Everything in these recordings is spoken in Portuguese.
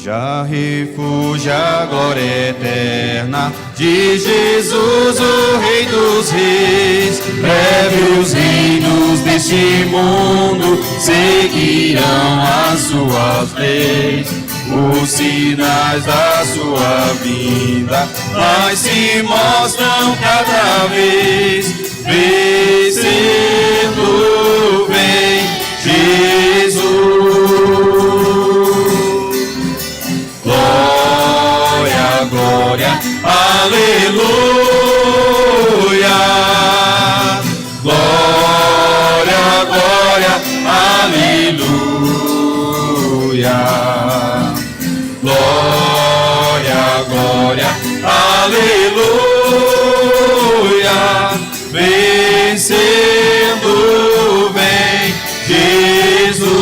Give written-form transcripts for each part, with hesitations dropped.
Seja refúgio a glória eterna de Jesus, o Rei dos Reis. Breve os reinos deste mundo seguirão as suas leis. Os sinais da sua vinda mais se mostram cada vez. Vencendo vem Jesus. Glória, glória, aleluia. Glória, glória, aleluia. Glória, glória, aleluia. Vencendo vem Jesus.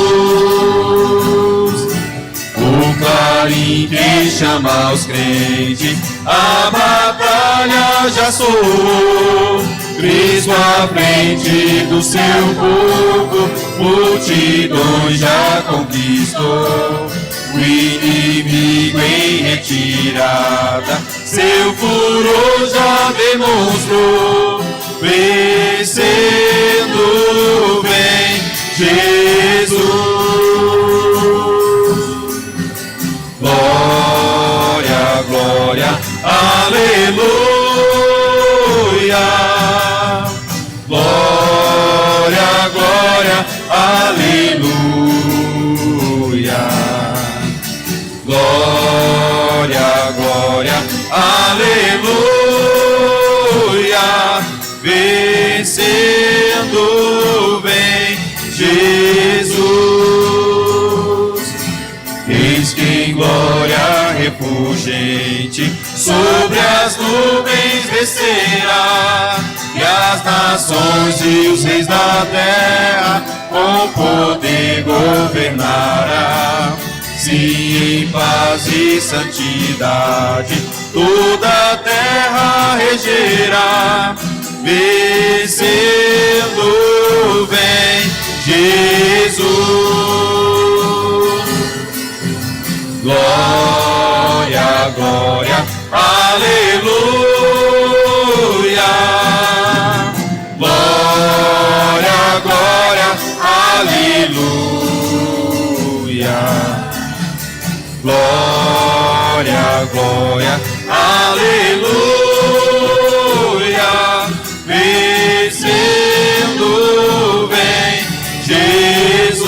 O clarim que chama os crentes, a batalha já soou. Cristo à frente do seu povo, multidões já conquistou. O inimigo em retirada, seu furor já demonstrou. Vencendo vem Jesus. Glória, glória, aleluia. Glória, glória, aleluia. Glória, glória, aleluia. Vencendo vem Jesus. Eis que em glória refulgente sobre as nuvens descerá, e as nações e os reis da terra com poder governará. Sim, em paz e santidade toda a terra regerá. Vencendo vem Jesus. Glória, glória, aleluia. Glória, glória, aleluia. Glória, glória, aleluia. Vencendo vem Jesus.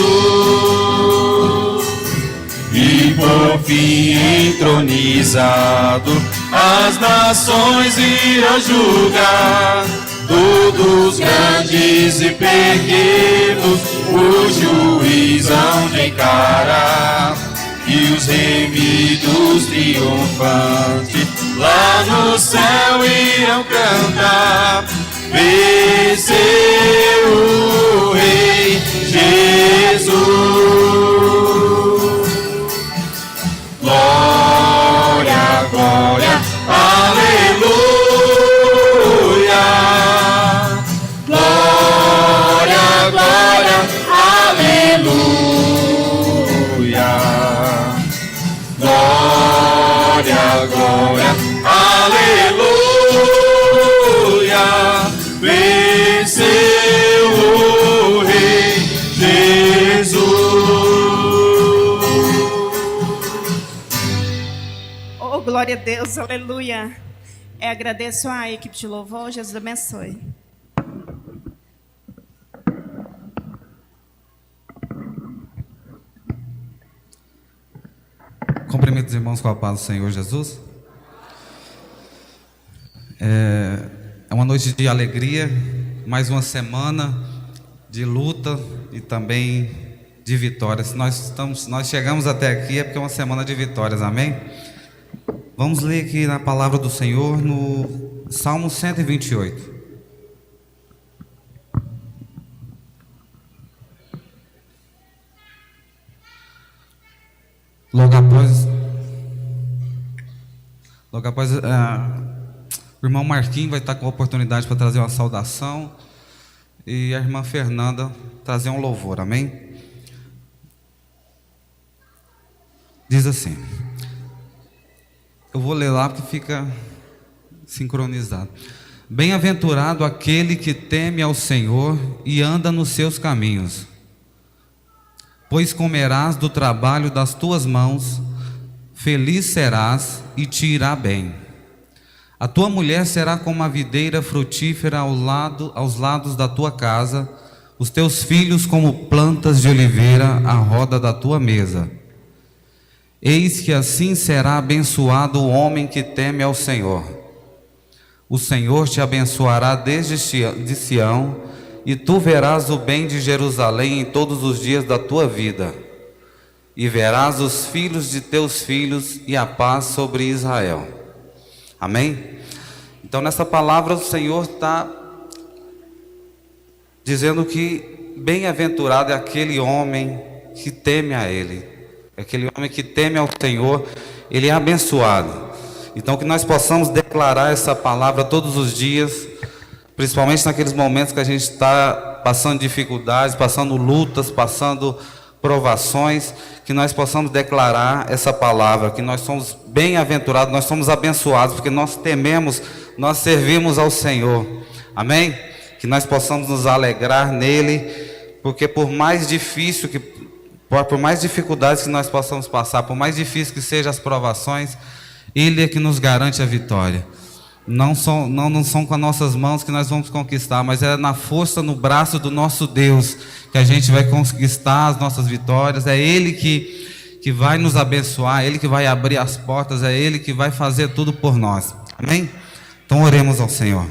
E por fim entronizado, as nações irão julgar. Todos grandes e pequenos, o juiz hão de encarar. E os remidos triunfantes lá no céu irão cantar. Venceu o Rei Jesus. Glória, glória, aleluia. Glória, glória, aleluia. Glória, glória, aleluia. Venceu o Rei Jesus. Oh, glória a Deus, aleluia. Agradeço a equipe de louvor, Jesus abençoe. Cumprimento os irmãos com a paz do Senhor Jesus. É uma noite de alegria, mais uma semana de luta e também de vitórias. Nós chegamos até aqui é porque é uma semana de vitórias, amém? Vamos ler aqui na palavra do Senhor no Salmo 128. Logo após o irmão Marquinhos vai estar com a oportunidade para trazer uma saudação e a irmã Fernanda trazer um louvor, amém? Diz assim: Eu vou ler lá porque fica sincronizado. Bem-aventurado aquele que teme ao Senhor e anda nos seus caminhos, pois comerás do trabalho das tuas mãos, feliz serás e te irá bem. A tua mulher será como a videira frutífera aos lados da tua casa, os teus filhos como plantas de oliveira à roda da tua mesa. Eis que assim será abençoado o homem que teme ao Senhor. O Senhor te abençoará desde de Sião, e tu verás o bem de Jerusalém em todos os dias da tua vida, e verás os filhos de teus filhos e a paz sobre Israel. Amém? Então nessa palavra o Senhor está dizendo que bem-aventurado é aquele homem que teme a Ele. Aquele homem que teme ao Senhor, ele é abençoado. Então que nós possamos declarar essa palavra todos os dias, principalmente naqueles momentos que a gente está passando dificuldades, passando lutas, passando provações, que nós possamos declarar essa palavra, que nós somos bem-aventurados, nós somos abençoados, porque nós tememos, nós servimos ao Senhor. Amém? Que nós possamos nos alegrar nele, porque por mais dificuldades que nós possamos passar, por mais difíceis que sejam as provações, Ele é que nos garante a vitória. Não são com as nossas mãos que nós vamos conquistar, mas é na força, no braço do nosso Deus que a gente vai conquistar as nossas vitórias. É Ele que vai nos abençoar, é Ele que vai abrir as portas, é Ele que vai fazer tudo por nós. Amém? Então oremos ao Senhor.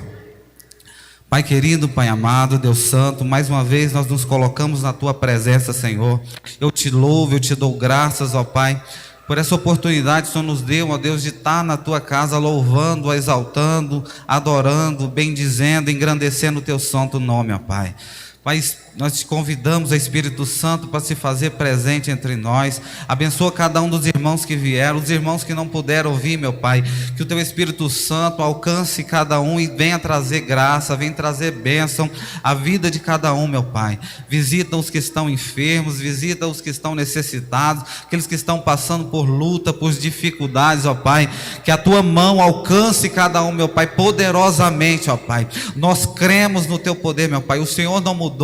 Pai querido, Pai amado, Deus santo, mais uma vez nós nos colocamos na Tua presença, Senhor. Eu te louvo, eu te dou graças, ó Pai, por essa oportunidade que o Senhor nos deu, ó Deus, de estar na Tua casa louvando, exaltando, adorando, bendizendo, engrandecendo o Teu santo nome, ó Pai. Pai, nós te convidamos, Espírito Santo, para se fazer presente entre nós. Abençoa cada um dos irmãos que vieram, os irmãos que não puderam ouvir, meu Pai. Que o Teu Espírito Santo alcance cada um e venha trazer graça, venha trazer bênção à vida de cada um, meu Pai. Visita os que estão enfermos, visita os que estão necessitados, aqueles que estão passando por luta, por dificuldades, ó Pai. Que a Tua mão alcance cada um, meu Pai, poderosamente, ó Pai. Nós cremos no Teu poder, meu Pai. O Senhor não mudou.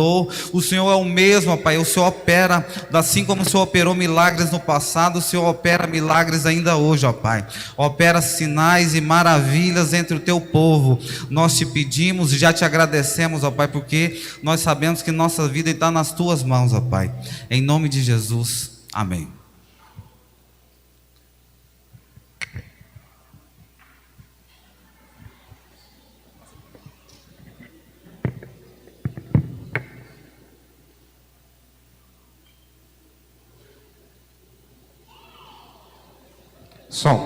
O Senhor é o mesmo, ó Pai. O Senhor opera, assim como o Senhor operou milagres no passado, o Senhor opera milagres ainda hoje, ó Pai. Opera sinais e maravilhas entre o Teu povo. Nós te pedimos e já te agradecemos, ó Pai, porque nós sabemos que nossa vida está nas Tuas mãos, ó Pai. Em nome de Jesus, amém. Som.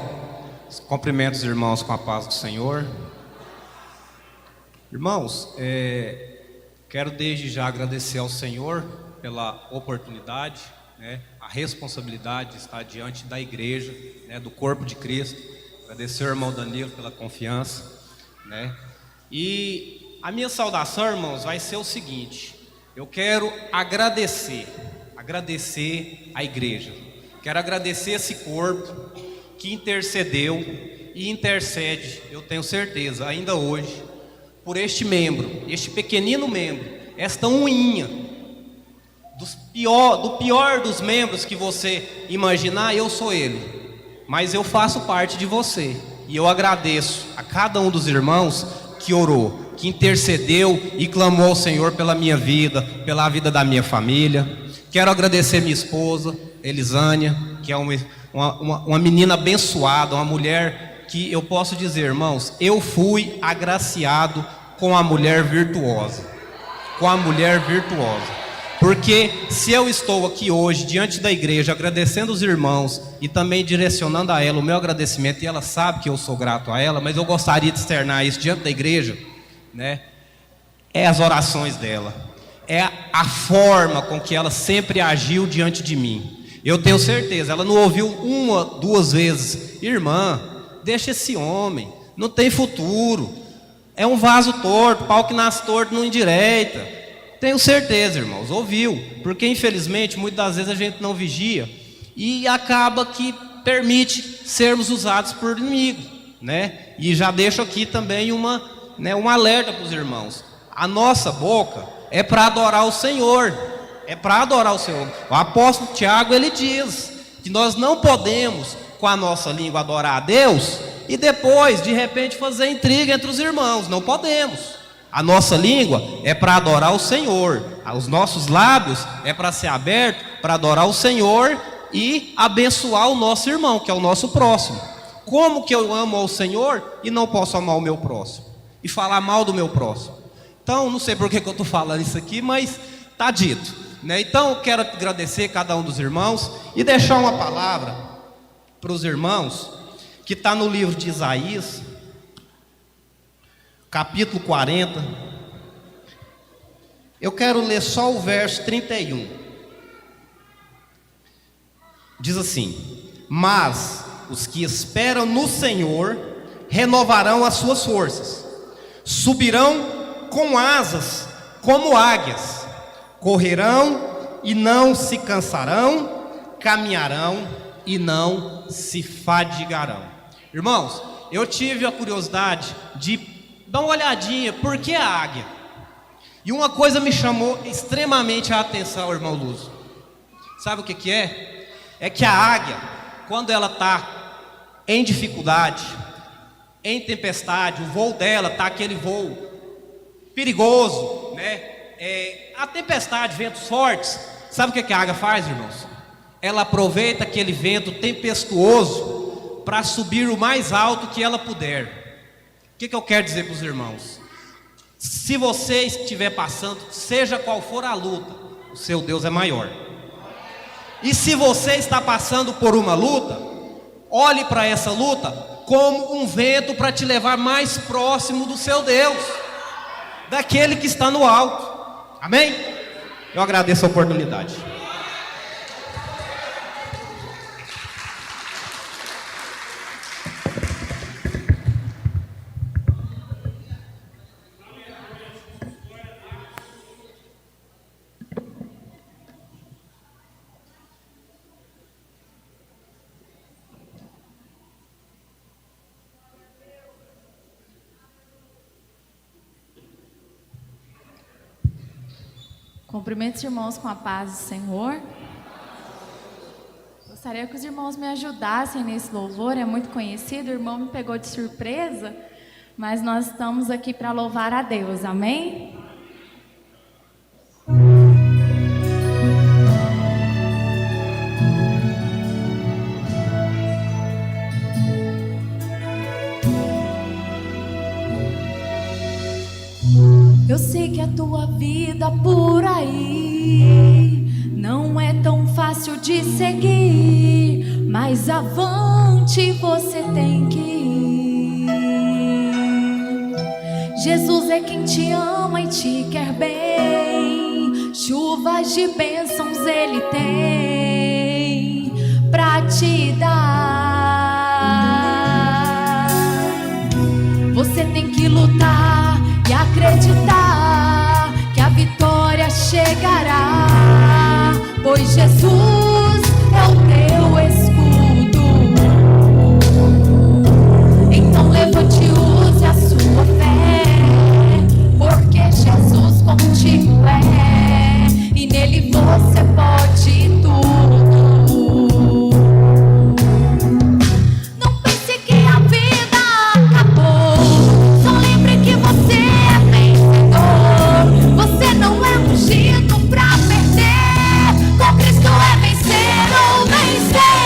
Cumprimento os irmãos com a paz do Senhor. Irmãos, quero desde já agradecer ao Senhor pela oportunidade, a responsabilidade de estar diante da igreja, do corpo de Cristo. Agradecer ao irmão Danilo pela confiança, E a minha saudação, irmãos, vai ser o seguinte: eu quero agradecer a igreja. Quero agradecer esse corpo que intercedeu e intercede, eu tenho certeza, ainda hoje, por este membro, este pequenino membro, esta unhinha, do pior dos membros que você imaginar, eu sou ele, mas eu faço parte de você, e eu agradeço a cada um dos irmãos que orou, que intercedeu e clamou ao Senhor pela minha vida, pela vida da minha família. Quero agradecer minha esposa, Elisânia, que é uma menina abençoada, uma mulher que eu posso dizer, irmãos, eu fui agraciado com a mulher virtuosa. Porque se eu estou aqui hoje diante da igreja agradecendo os irmãos e também direcionando a ela o meu agradecimento, e ela sabe que eu sou grato a ela, mas eu gostaria de externar isso diante da igreja, é as orações dela, é a forma com que ela sempre agiu diante de mim. Eu tenho certeza, ela não ouviu uma, duas vezes: irmã, deixa esse homem, não tem futuro, é um vaso torto, pau que nasce torto não endireita. Tenho certeza, irmãos, ouviu, porque infelizmente muitas das vezes a gente não vigia e acaba que permite sermos usados por inimigo, né? E já deixo aqui também um alerta para os irmãos. A nossa boca é para adorar o Senhor, é para adorar o Senhor. O apóstolo Tiago, ele diz que nós não podemos com a nossa língua adorar a Deus e depois de repente fazer intriga entre os irmãos. Não podemos. A nossa língua é para adorar o Senhor, os nossos lábios é para ser aberto para adorar o Senhor e abençoar o nosso irmão, que é o nosso próximo. Como que eu amo ao Senhor e não posso amar o meu próximo e falar mal do meu próximo? Então, não sei por que eu estou falando isso aqui, mas está dito, né? Então, eu quero agradecer cada um dos irmãos e deixar uma palavra para os irmãos, que está no livro de Isaías, capítulo 40. Eu quero ler só o verso 31. Diz assim: mas os que esperam no Senhor renovarão as suas forças, subirão com asas como águias, correrão e não se cansarão, caminharão e não se fadigarão. Irmãos, eu tive a curiosidade de dar uma olhadinha, por que a águia? E uma coisa me chamou extremamente a atenção, irmão Lúcio. Sabe o que é? É que a águia, quando ela está em dificuldade, em tempestade, o voo dela está aquele voo perigoso, né? A tempestade, ventos fortes. Sabe o que a águia faz, irmãos? Ela aproveita aquele vento tempestuoso para subir o mais alto que ela puder. O que eu quero dizer para os irmãos? Se você estiver passando, seja qual for a luta, o seu Deus é maior. E se você está passando por uma luta, olhe para essa luta como um vento para te levar mais próximo do seu Deus, daquele que está no alto. Amém? Eu agradeço a oportunidade. Cumprimento os irmãos com a paz do Senhor. Gostaria que os irmãos me ajudassem nesse louvor, é muito conhecido, o irmão me pegou de surpresa, mas nós estamos aqui para louvar a Deus, amém? Eu sei que a tua vida por aí não é tão fácil de seguir, mas avante você tem que ir. Jesus é quem te ama e te quer bem, chuvas de bênçãos Ele tem pra te dar. Você tem que lutar e acreditar que a vitória chegará, pois Jesus é o teu escudo. Então levante e use a sua fé, porque Jesus contigo é, e nele você pode tudo. Não pense que a vida acabou, só lembre que você é vencedor. Você não é ungido pra perder, com Cristo é vencer ou vencer.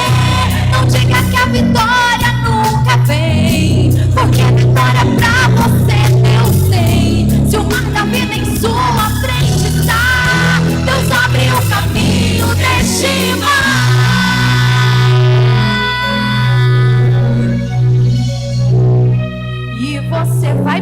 Não diga que a vitória nunca vem, porque a vitória pra você Deus tem. Se o mar da vida em sua frente está, Deus abre o caminho deste mar. E você vai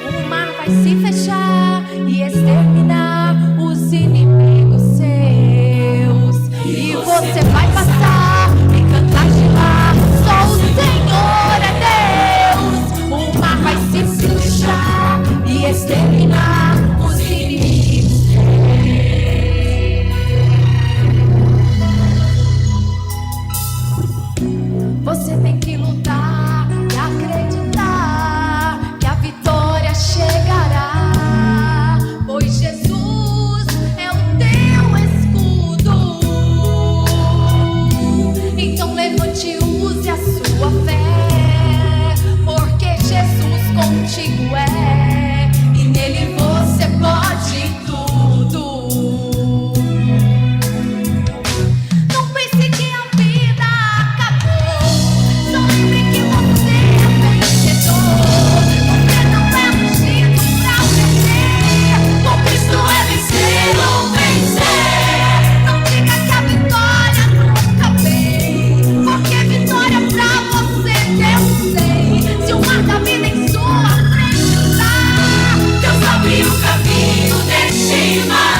o mar vai se fechar e exterminar os inimigos seus. E você vai passar e cantar de lá, só o Senhor é Deus. O mar vai se fechar e exterminar os inimigos seus. é, e nele você pode tudo. Não pense que a vida acabou, só lembre que você é vencedor. Você não é ungido pra vencer, com Cristo é vencer ou vencer. Não diga que a vitória nunca vem, porque vitória pra você Deus tem. Se o mar da vida em sua frente está, Deus abriu o caminho neste mar.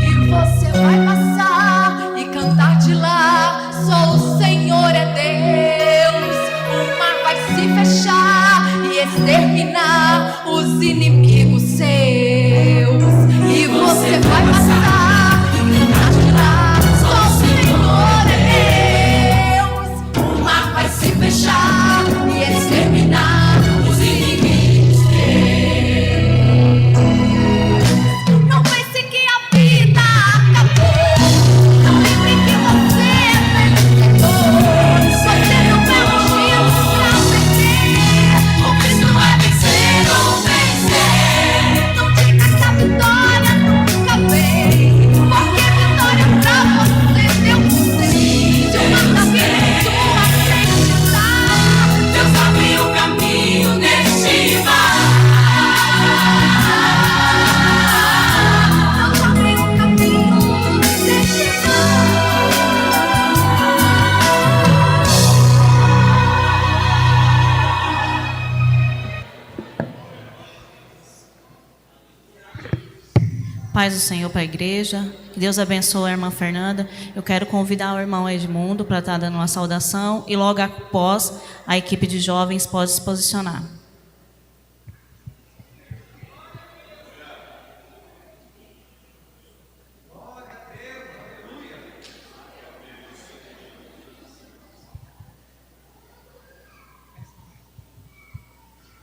E você vai passar e cantar de lá, só o Senhor é Deus. O mar vai se fechar e exterminar os inimigos seus. E você vai passar e cantar de lá, só o Senhor é Deus. O mar vai se fechar e exterminar os inimigos seus. Não pense que a vida acabou, não lembre que você é vencedor. Você não é ungido pra vencer, o Cristo é vencer ou vencer. Não diga que a vitória nunca vem, porque vitória pra você Deus tem. Se o mar da vida em sua frente está, Deus abriu o caminho neste mar. Deus abriu o caminho neste mar. Paz do Senhor para a igreja. Que Deus abençoe a irmã Fernanda. Eu quero convidar o irmão Edmundo para estar dando uma saudação e logo após a equipe de jovens pode se posicionar.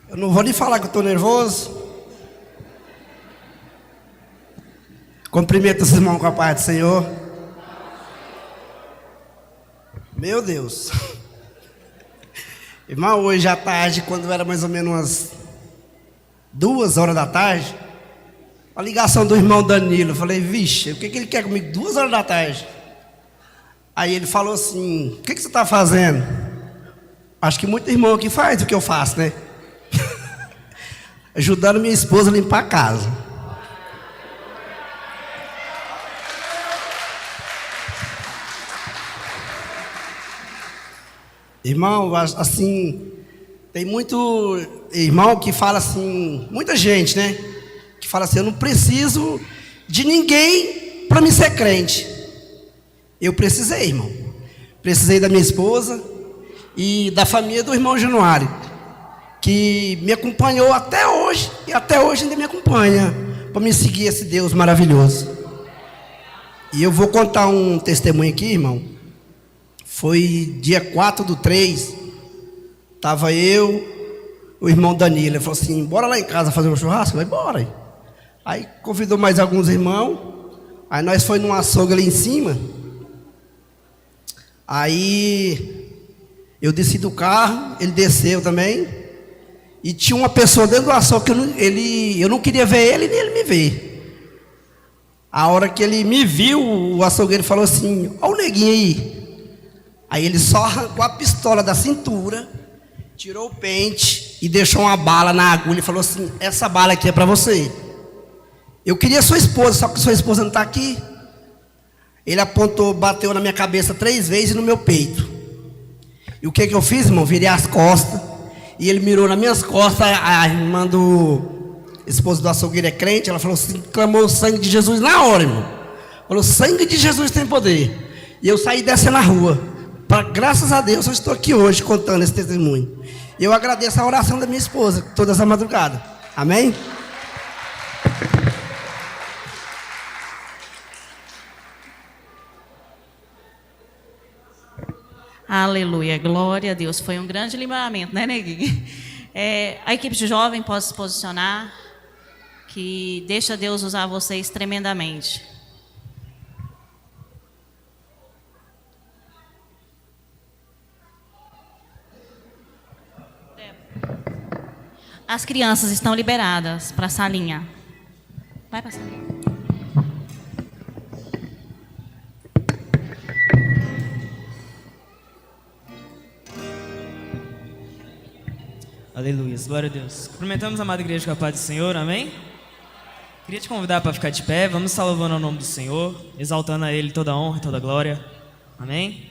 Eu não vou nem falar que eu estou nervoso. Cumprimento os irmãos com a paz do Senhor. Meu Deus. Irmão, hoje à tarde, quando era mais ou menos umas 2 horas da tarde, a ligação do irmão Danilo. Eu falei, vixe, o que ele quer comigo 2 horas da tarde? Aí ele falou assim, o que você está fazendo? Acho que muito irmão aqui faz o que eu faço, né? Ajudando minha esposa a limpar a casa. Irmão, assim, tem muito irmão que fala assim, muita gente, né? Que fala assim, eu não preciso de ninguém para me ser crente. Eu precisei, irmão. Precisei da minha esposa e da família do irmão Januário, que me acompanhou até hoje, e até hoje ainda me acompanha, para me seguir esse Deus maravilhoso. E eu vou contar um testemunho aqui, irmão. Foi dia 4/3, estava eu, o irmão Danilo. Ele falou assim, bora lá em casa fazer um churrasco? Eu falei, bora. Aí convidou mais alguns irmãos. Aí nós foi num açougue ali em cima. Aí eu desci do carro, ele desceu também. E tinha uma pessoa dentro do açougue que eu não queria ver ele, nem ele me ver. A hora que ele me viu, o açougueiro falou assim, olha o neguinho aí. Aí ele só arrancou a pistola da cintura, tirou o pente e deixou uma bala na agulha e falou assim, essa bala aqui é para você. Eu queria sua esposa, só que sua esposa não está aqui. Ele apontou, bateu na minha cabeça 3 vezes e no meu peito. E o que eu fiz, irmão? Virei as costas. E ele mirou nas minhas costas. A irmã do esposo do açougueiro é crente. Ela falou assim, clamou o sangue de Jesus na hora, irmão. Falou, sangue de Jesus tem poder. E eu saí descendo na rua. Graças a Deus eu estou aqui hoje contando esse testemunho. E eu agradeço a oração da minha esposa toda essa madrugada. Amém? Aleluia, glória a Deus. Foi um grande livramento, né, Neguinho? A equipe de jovem pode se posicionar, que deixa Deus usar vocês tremendamente. As crianças estão liberadas para a salinha. Vai para a salinha. Aleluia, glória a Deus. Cumprimentamos a amada igreja com a paz do Senhor, amém? Queria te convidar para ficar de pé, vamos estar louvando ao nome do Senhor, exaltando a Ele toda a honra e toda a glória, amém?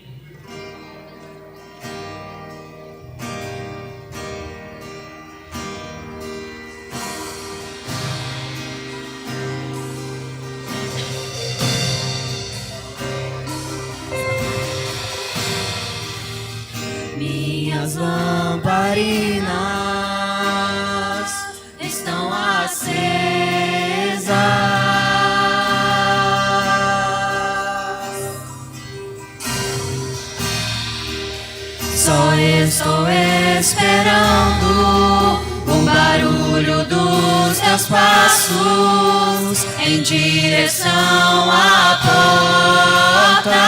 Minhas lamparinas estão acesas. Só estou esperando o barulho dos teus passos em direção à porta.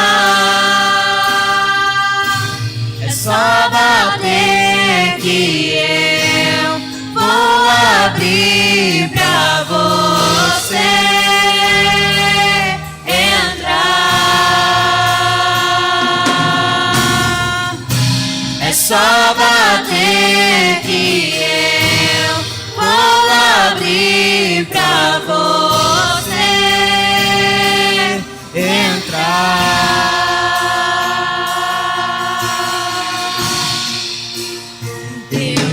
Só bater que eu vou abrir pra você entrar. É só bater que eu vou abrir pra você entrar.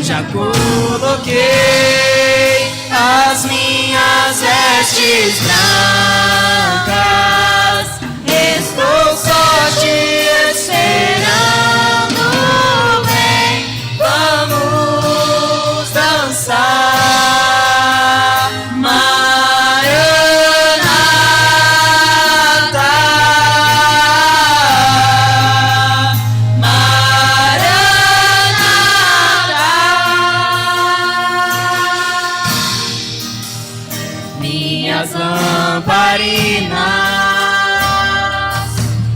Já coloquei as minhas vestes brancas, estou só te esperando, vem, vamos dançar, Maranata, minhas lamparinas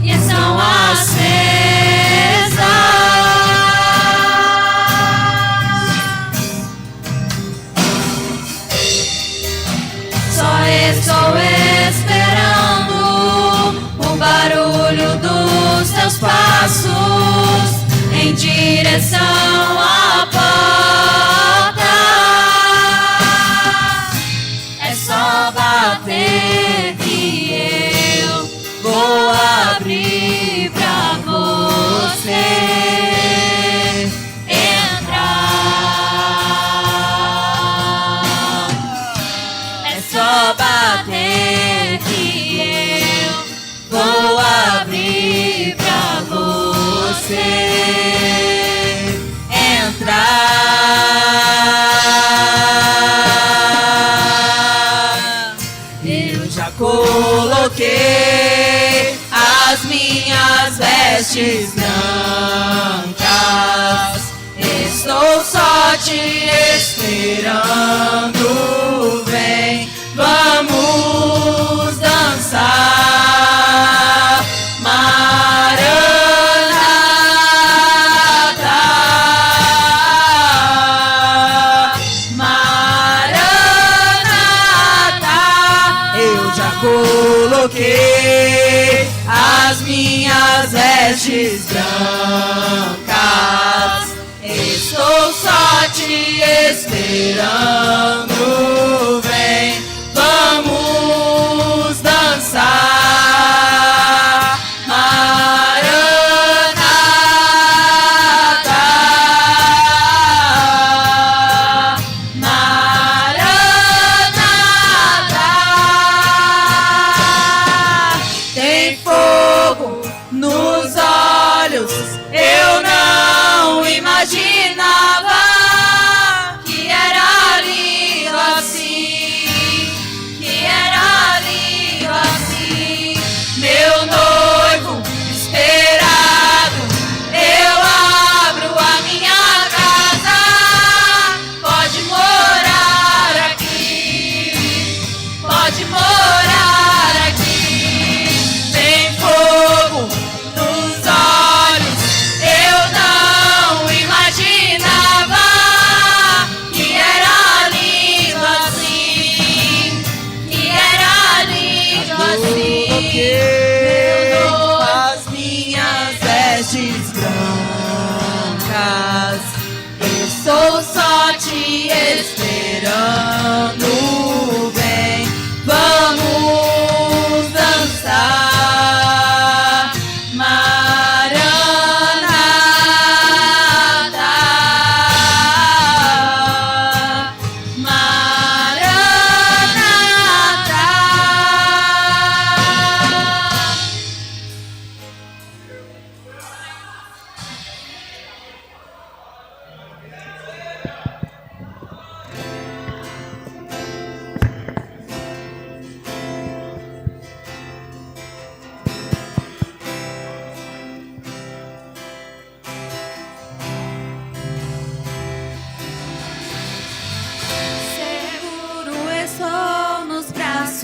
estão acesas. Só estou esperando o barulho dos teus passos em direção à porta. Só bater que eu vou abrir pra você entrar. É só bater que eu vou abrir pra você entrar. Coloquei as minhas vestes brancas, estou só te esperando, vem, vamos dançar, Maranata, Maranata. Eu já coloquei as minhas vestes brancas, estou só te esperando, vem, vamos dançar, Maranata, Maranata. Tem fogo nos olhos, eu não imaginava que era lindo assim.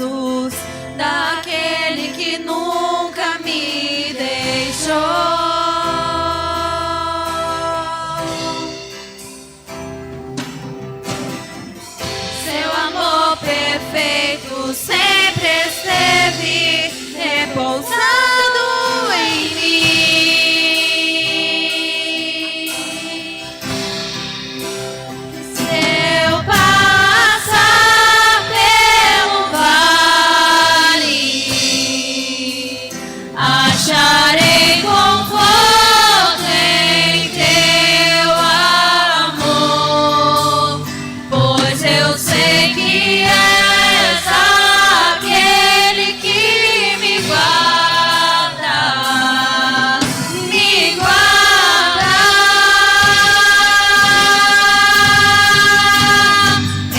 braços daquele que nunca me deixou. Seu amor perfeito sempre esteve repousado em mim. Se eu passar pelo vale, acharei conforto em teu amor, pois eu sei que és aquele que me guarda, me guarda.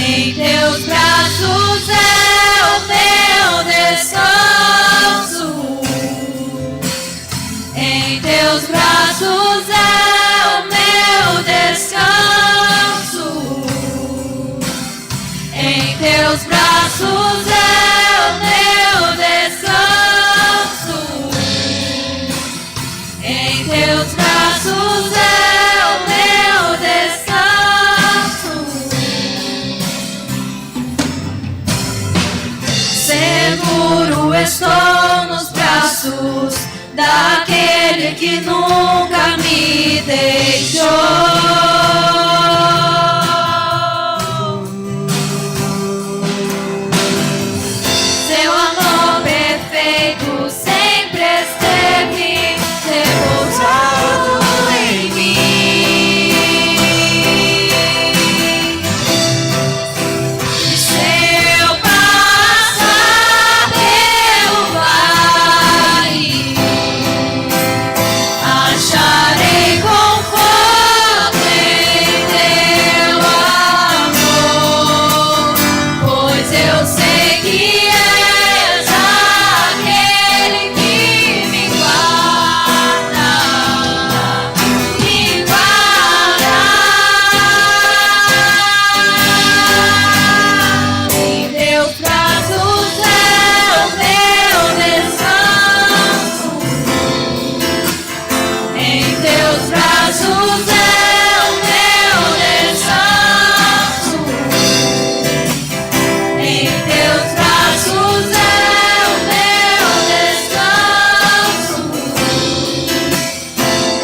Em teus braços é o meu descanso. Em teus braços é o meu descanso. Em teus braços é o meu descanso. Em teus braços é o meu descanso. Seguro estou nos braços daquele que nunca me deixou. Seu amor perfeito sempre esteve repousado em mim. Se eu passar pelo vale, acharei conforto em teu amor, pois eu sei que és aquele que me guarda, me guarda. Em teus braços é o meu descanso. Em teus braços é o meu descanso. Em teus braços é o meu descanso.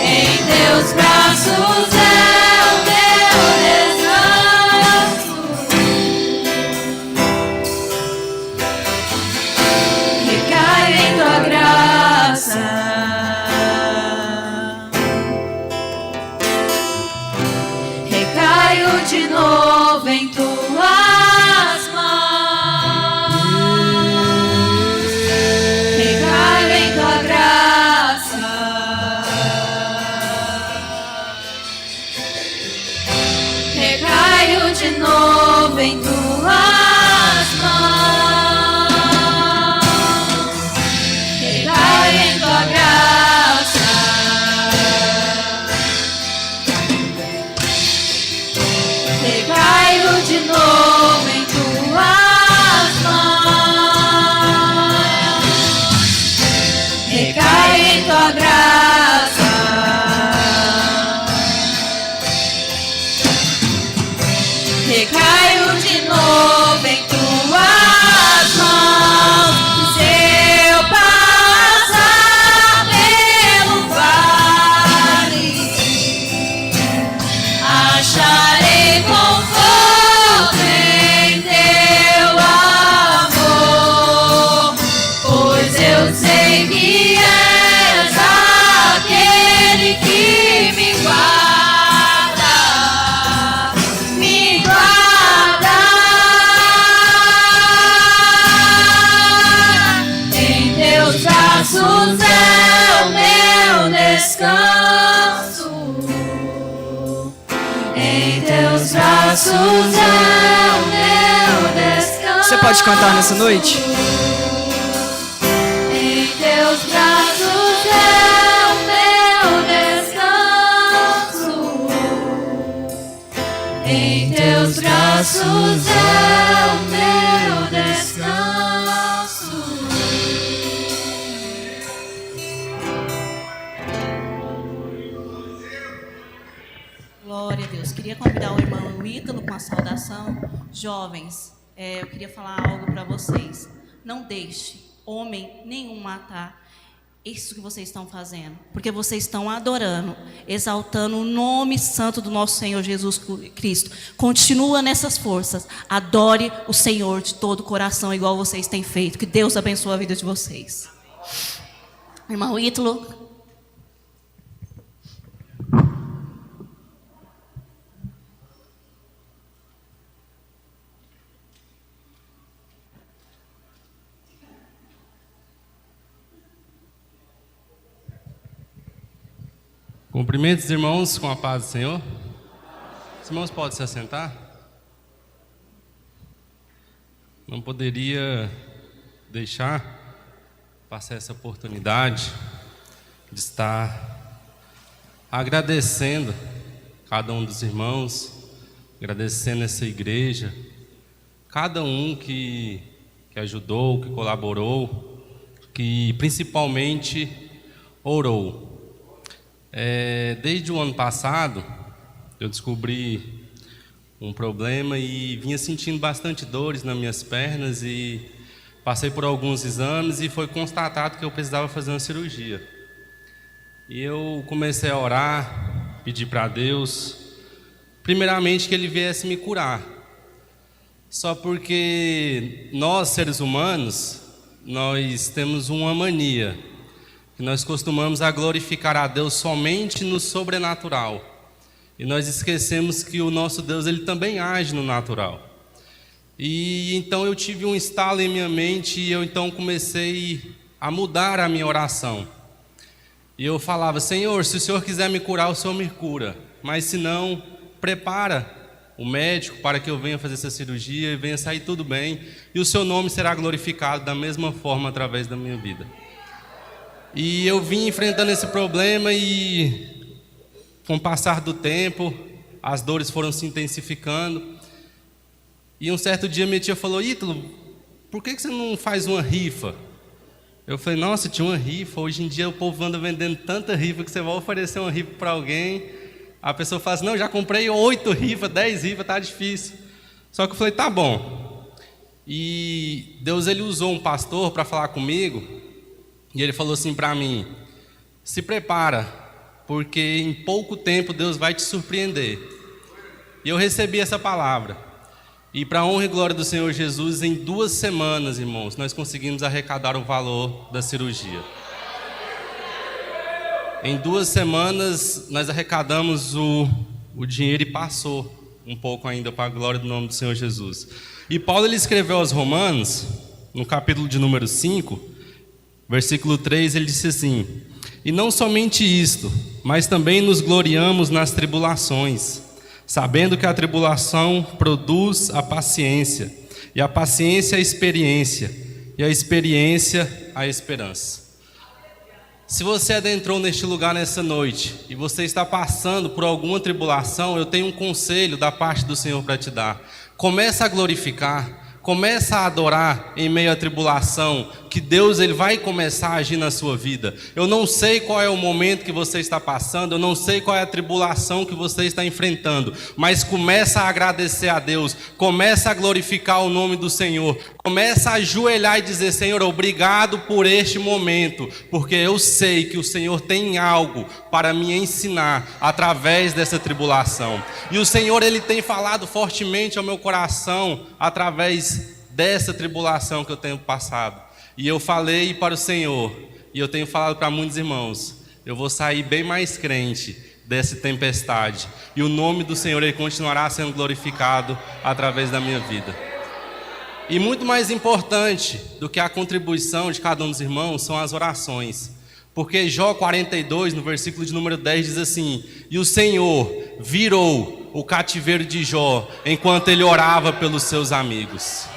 Em teus braços é o meu descanso. Recai em tua graça. Recaio de novo em tuas mãos. Recaio em tua graça. Recaio de novo em tuas mãos. Recaio em tua graça. Recaio de novo em tuas mãos. Recaio em tua graça. Recaio de novo em tuas mãos. Se eu passar pelo vale, acharei conforto em teu amor, pois eu sei que és aquele que me guarda, me guarda. Em teus braços é o meu descanso. Em teus braços é o meu descanso. Você pode cantar nessa noite? Em teus braços é o meu descanso. Em teus braços é o meu descanso. Glória a Deus. Queria convidar o irmão Ítalo com a saudação. Jovens, eu queria falar algo para vocês. Não deixe homem nenhum matar isso que vocês estão fazendo, porque vocês estão adorando, exaltando o nome santo do nosso Senhor Jesus Cristo. Continua nessas forças. Adore o Senhor de todo o coração, igual vocês têm feito. Que Deus abençoe a vida de vocês. Irmão Ítalo. Cumprimentos os irmãos com a paz do Senhor. Os irmãos podem se assentar. Não poderia deixar passar essa oportunidade de estar agradecendo cada um dos irmãos, agradecendo essa igreja, cada um que ajudou, que colaborou, que principalmente orou. Desde o ano passado, eu descobri um problema e vinha sentindo bastante dores nas minhas pernas e passei por alguns exames e foi constatado que eu precisava fazer uma cirurgia. E eu comecei a orar, pedir para Deus, primeiramente que Ele viesse me curar. Só porque nós, seres humanos, nós temos uma mania, que nós costumamos a glorificar a Deus somente no sobrenatural. E nós esquecemos que o nosso Deus, Ele também age no natural. E então eu tive um estalo em minha mente e eu então comecei a mudar a minha oração. E eu falava: Senhor, se o Senhor quiser me curar, o Senhor me cura. Mas se não, prepara o médico para que eu venha fazer essa cirurgia e venha sair tudo bem. E o Seu nome será glorificado da mesma forma através da minha vida. E eu vim enfrentando esse problema e, com o passar do tempo, as dores foram se intensificando. E um certo dia minha tia falou: Ítalo, por que você não faz uma rifa? Eu falei: nossa, tinha uma rifa. Hoje em dia o povo anda vendendo tanta rifa que você vai oferecer uma rifa para alguém. A pessoa fala assim: não, já comprei 8 rifas, 10 rifas, tá difícil. Só que eu falei: tá bom. E Deus, Ele usou um pastor para falar comigo. E ele falou assim para mim: se prepara, porque em pouco tempo Deus vai te surpreender. E eu recebi essa palavra. E para a honra e glória do Senhor Jesus, em 2 semanas, irmãos, nós conseguimos arrecadar o valor da cirurgia. Em 2 semanas nós arrecadamos o dinheiro e passou um pouco ainda para a glória do nome do Senhor Jesus. E Paulo, ele escreveu aos Romanos, no capítulo de número 5, versículo 3, ele disse assim: e não somente isto, mas também nos gloriamos nas tribulações, sabendo que a tribulação produz a paciência, e a paciência a experiência, e a experiência a esperança. Se você adentrou neste lugar nessa noite, e você está passando por alguma tribulação, eu tenho um conselho da parte do Senhor para te dar. Começa a glorificar. Começa a adorar em meio à tribulação, que Deus, Ele vai começar a agir na sua vida. Eu não sei qual é o momento que você está passando, eu não sei qual é a tribulação que você está enfrentando, mas começa a agradecer a Deus, começa a glorificar o nome do Senhor, começa a ajoelhar e dizer: Senhor, obrigado por este momento, porque eu sei que o Senhor tem algo para me ensinar através dessa tribulação. E o Senhor, Ele tem falado fortemente ao meu coração através dessa tribulação que eu tenho passado. E eu falei para o Senhor, e eu tenho falado para muitos irmãos: eu vou sair bem mais crente dessa tempestade, e o nome do Senhor, Ele continuará sendo glorificado através da minha vida. E muito mais importante do que a contribuição de cada um dos irmãos são as orações. Porque Jó 42, no versículo de número 10, diz assim: e o Senhor virou o cativeiro de Jó enquanto ele orava pelos seus amigos.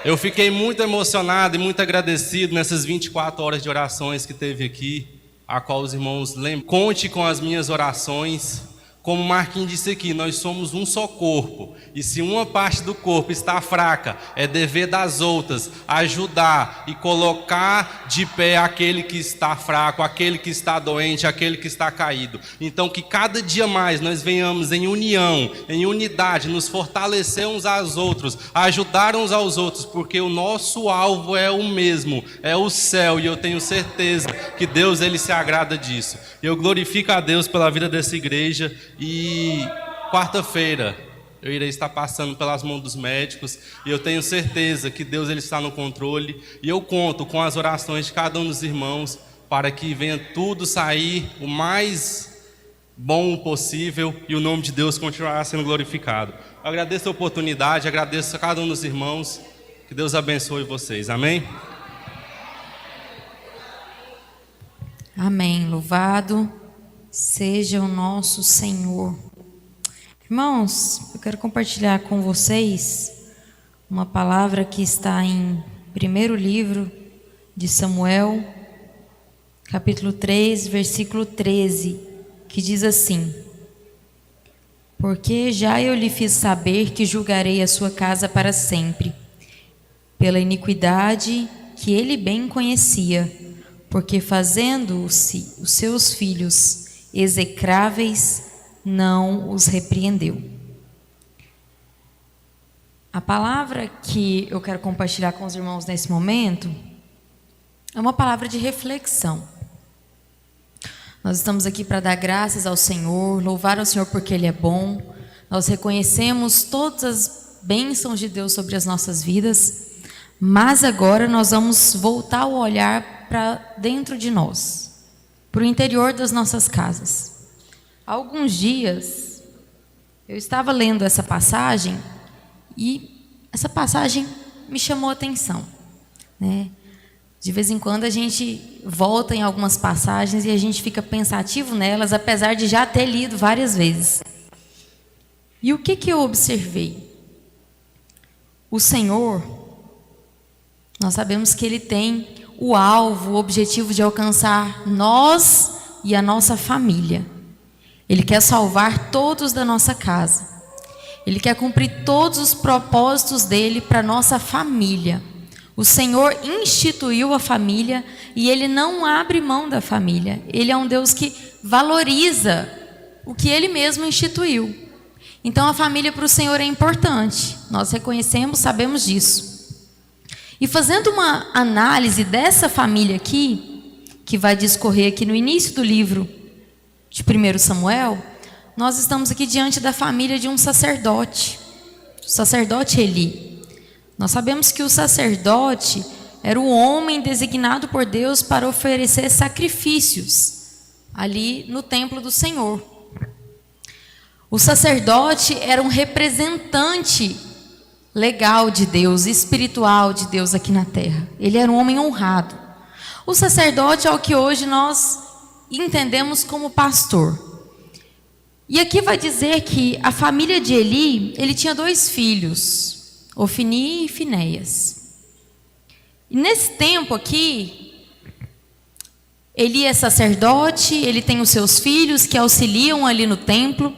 Eu fiquei muito emocionado e muito agradecido nessas 24 horas de orações que teve aqui, a qual os irmãos lembram. Conte com as minhas orações, Como Marquinhos disse aqui, nós somos um só corpo. E se uma parte do corpo está fraca, é dever das outras ajudar e colocar de pé aquele que está fraco, aquele que está doente, aquele que está caído. Então que cada dia mais nós venhamos em união, em unidade, nos fortalecer uns aos outros, ajudar uns aos outros, porque o nosso alvo é o mesmo, é o céu, e eu tenho certeza que Deus, ele se agrada disso. Eu glorifico a Deus pela vida dessa igreja. E quarta-feira eu irei estar passando pelas mãos dos médicos, e eu tenho certeza que Deus, ele está no controle, e eu conto com as orações de cada um dos irmãos para que venha tudo sair o mais bom possível e o nome de Deus continuará sendo glorificado. Eu agradeço a oportunidade, agradeço a cada um dos irmãos, que Deus abençoe vocês, amém? Amém. Louvado seja o nosso Senhor. Irmãos, eu quero compartilhar com vocês uma palavra que está em primeiro livro de Samuel, capítulo 3, versículo 13, que diz assim: porque já eu lhe fiz saber que julgarei a sua casa para sempre, pela iniquidade que ele bem conhecia, porque fazendo-se os seus filhos execráveis, não os repreendeu. A palavra que eu quero compartilhar com os irmãos nesse momento é uma palavra de reflexão. Nós estamos aqui para dar graças ao Senhor, louvar ao Senhor porque Ele é bom. Nós reconhecemos todas as bênçãos de Deus sobre as nossas vidas, mas agora nós vamos voltar o olhar para dentro de nós, para o interior das nossas casas. Há alguns dias eu estava lendo essa passagem e essa passagem me chamou a atenção, né? De vez em quando a gente volta em algumas passagens e a gente fica pensativo nelas, apesar de já ter lido várias vezes. E o que eu observei? O Senhor, nós sabemos que Ele tem o alvo, o objetivo de alcançar nós e a nossa família. Ele quer salvar todos da nossa casa. Ele quer cumprir todos os propósitos dele para a nossa família. O Senhor instituiu a família e Ele não abre mão da família. Ele é um Deus que valoriza o que Ele mesmo instituiu. Então a família para o Senhor é importante. Nós reconhecemos, sabemos disso. E fazendo uma análise dessa família aqui, que vai discorrer aqui no início do livro de 1 Samuel, nós estamos aqui diante da família de um sacerdote, o sacerdote Eli. Nós sabemos que o sacerdote era o homem designado por Deus para oferecer sacrifícios ali no templo do Senhor. O sacerdote era um representante legal de Deus, espiritual de Deus aqui na terra. Ele era um homem honrado. O sacerdote é o que hoje nós entendemos como pastor. E aqui vai dizer que a família de Eli, ele tinha 2 filhos, Ofni e Finéias. E nesse tempo aqui, Eli é sacerdote, ele tem os seus filhos que auxiliam ali no templo.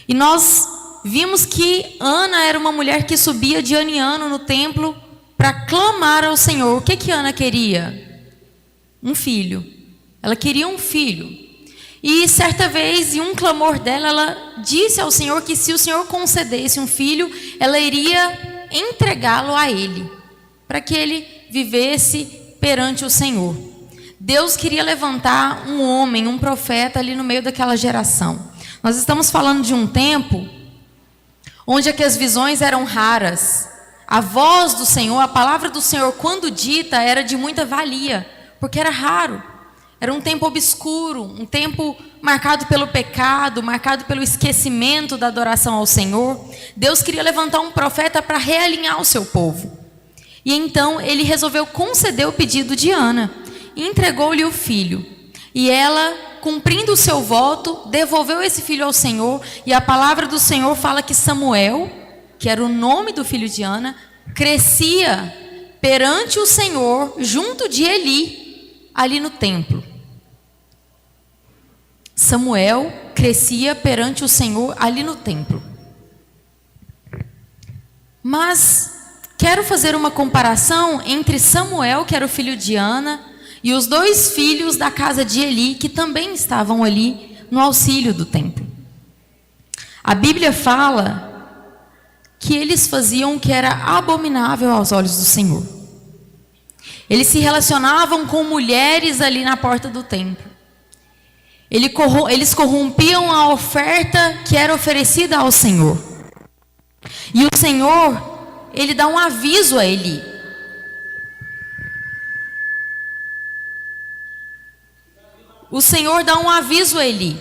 E nós vimos que Ana era uma mulher que subia de ano em ano no templo para clamar ao Senhor. O que Ana queria? Um filho. Ela queria um filho. E certa vez, em um clamor dela, ela disse ao Senhor que se o Senhor concedesse um filho, ela iria entregá-lo a ele, para que ele vivesse perante o Senhor. Deus queria levantar um homem, um profeta ali no meio daquela geração. Nós estamos falando de um tempo onde é que as visões eram raras. A voz do Senhor, a palavra do Senhor, quando dita, era de muita valia, porque era raro. Era um tempo obscuro, um tempo marcado pelo pecado, marcado pelo esquecimento da adoração ao Senhor. Deus queria levantar um profeta para realinhar o seu povo. E então ele resolveu conceder o pedido de Ana e entregou-lhe o filho. E ela, cumprindo o seu voto, devolveu esse filho ao Senhor. E a palavra do Senhor fala que Samuel, que era o nome do filho de Ana, crescia perante o Senhor, junto de Eli, ali no templo. Samuel crescia perante o Senhor ali no templo. Mas quero fazer uma comparação entre Samuel, que era o filho de Ana, e os 2 filhos da casa de Eli, que também estavam ali no auxílio do templo. A Bíblia fala que eles faziam o que era abominável aos olhos do Senhor. Eles se relacionavam com mulheres ali na porta do templo. Eles corrompiam a oferta que era oferecida ao Senhor. E o Senhor, ele dá um aviso a Eli. O Senhor dá um aviso a Eli.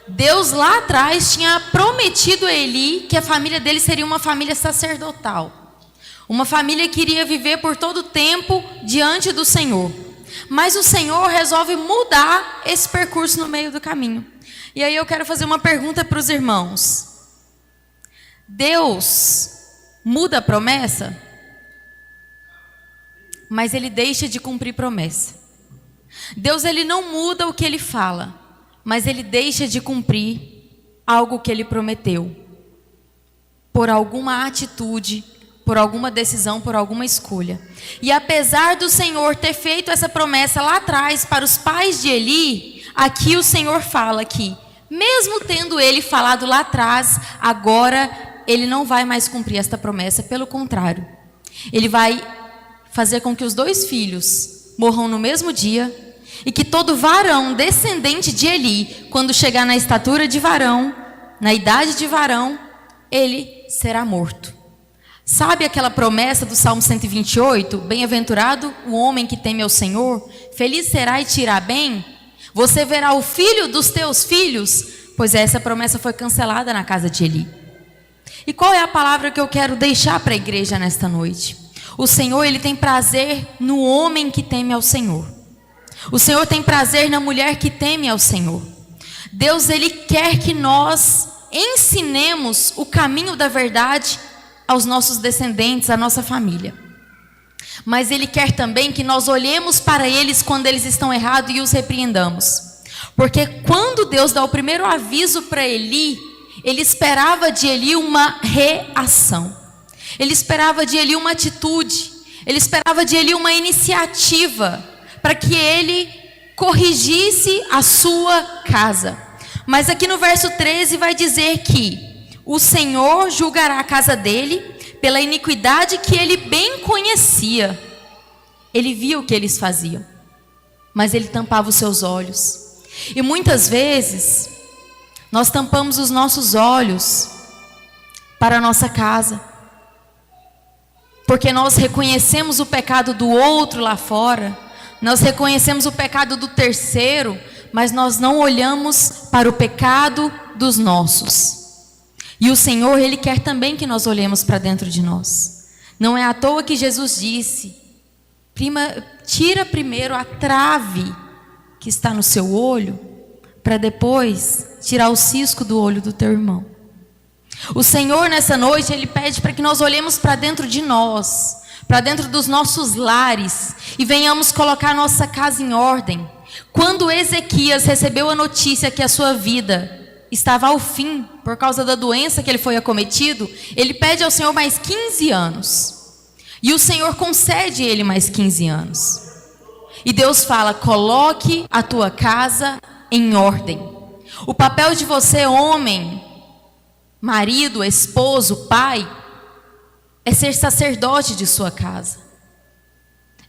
Deus lá atrás tinha prometido a Eli que a família dele seria uma família sacerdotal. Uma família que iria viver por todo o tempo diante do Senhor. Mas o Senhor resolve mudar esse percurso no meio do caminho. E aí eu quero fazer uma pergunta para os irmãos. Deus muda a promessa, mas Ele deixa de cumprir promessa. Deus, Ele não muda o que Ele fala, mas Ele deixa de cumprir algo que Ele prometeu. Por alguma atitude, por alguma decisão, por alguma escolha. E apesar do Senhor ter feito essa promessa lá atrás para os pais de Eli, aqui o Senhor fala que, mesmo tendo Ele falado lá atrás, agora Ele não vai mais cumprir esta promessa. Pelo contrário, Ele vai fazer com que os 2 filhos morram no mesmo dia, e que todo varão descendente de Eli, quando chegar na estatura de varão, na idade de varão, ele será morto. Sabe aquela promessa do Salmo 128? Bem-aventurado o homem que teme ao Senhor, feliz será e te irá bem. Você verá o filho dos teus filhos. Pois essa promessa foi cancelada na casa de Eli. E qual é a palavra que eu quero deixar para a igreja nesta noite? O Senhor, Ele tem prazer no homem que teme ao Senhor. O Senhor tem prazer na mulher que teme ao Senhor. Deus, Ele quer que nós ensinemos o caminho da verdade aos nossos descendentes, à nossa família. Mas Ele quer também que nós olhemos para eles quando eles estão errados e os repreendamos. Porque quando Deus dá o primeiro aviso para Eli, Ele esperava de Eli uma reação. Ele esperava de Eli uma atitude. Ele esperava de Eli uma iniciativa para que ele corrigisse a sua casa. Mas aqui no verso 13 vai dizer que o Senhor julgará a casa dele pela iniquidade que ele bem conhecia. Ele via o que eles faziam, mas ele tampava os seus olhos. E muitas vezes nós tampamos os nossos olhos para a nossa casa, porque nós reconhecemos o pecado do outro lá fora, nós reconhecemos o pecado do terceiro, mas nós não olhamos para o pecado dos nossos. E o Senhor, Ele quer também que nós olhemos para dentro de nós. Não é à toa que Jesus disse: tira primeiro a trave que está no seu olho, para depois tirar o cisco do olho do teu irmão. O Senhor nessa noite, Ele pede para que nós olhemos para dentro de nós, para dentro dos nossos lares, e venhamos colocar nossa casa em ordem. Quando Ezequias recebeu a notícia que a sua vida estava ao fim, por causa da doença que ele foi acometido, ele pede ao Senhor mais 15 anos. E o Senhor concede ele mais 15 anos. E Deus fala: coloque a tua casa em ordem. O papel de você, homem, marido, esposo, pai, é ser sacerdote de sua casa.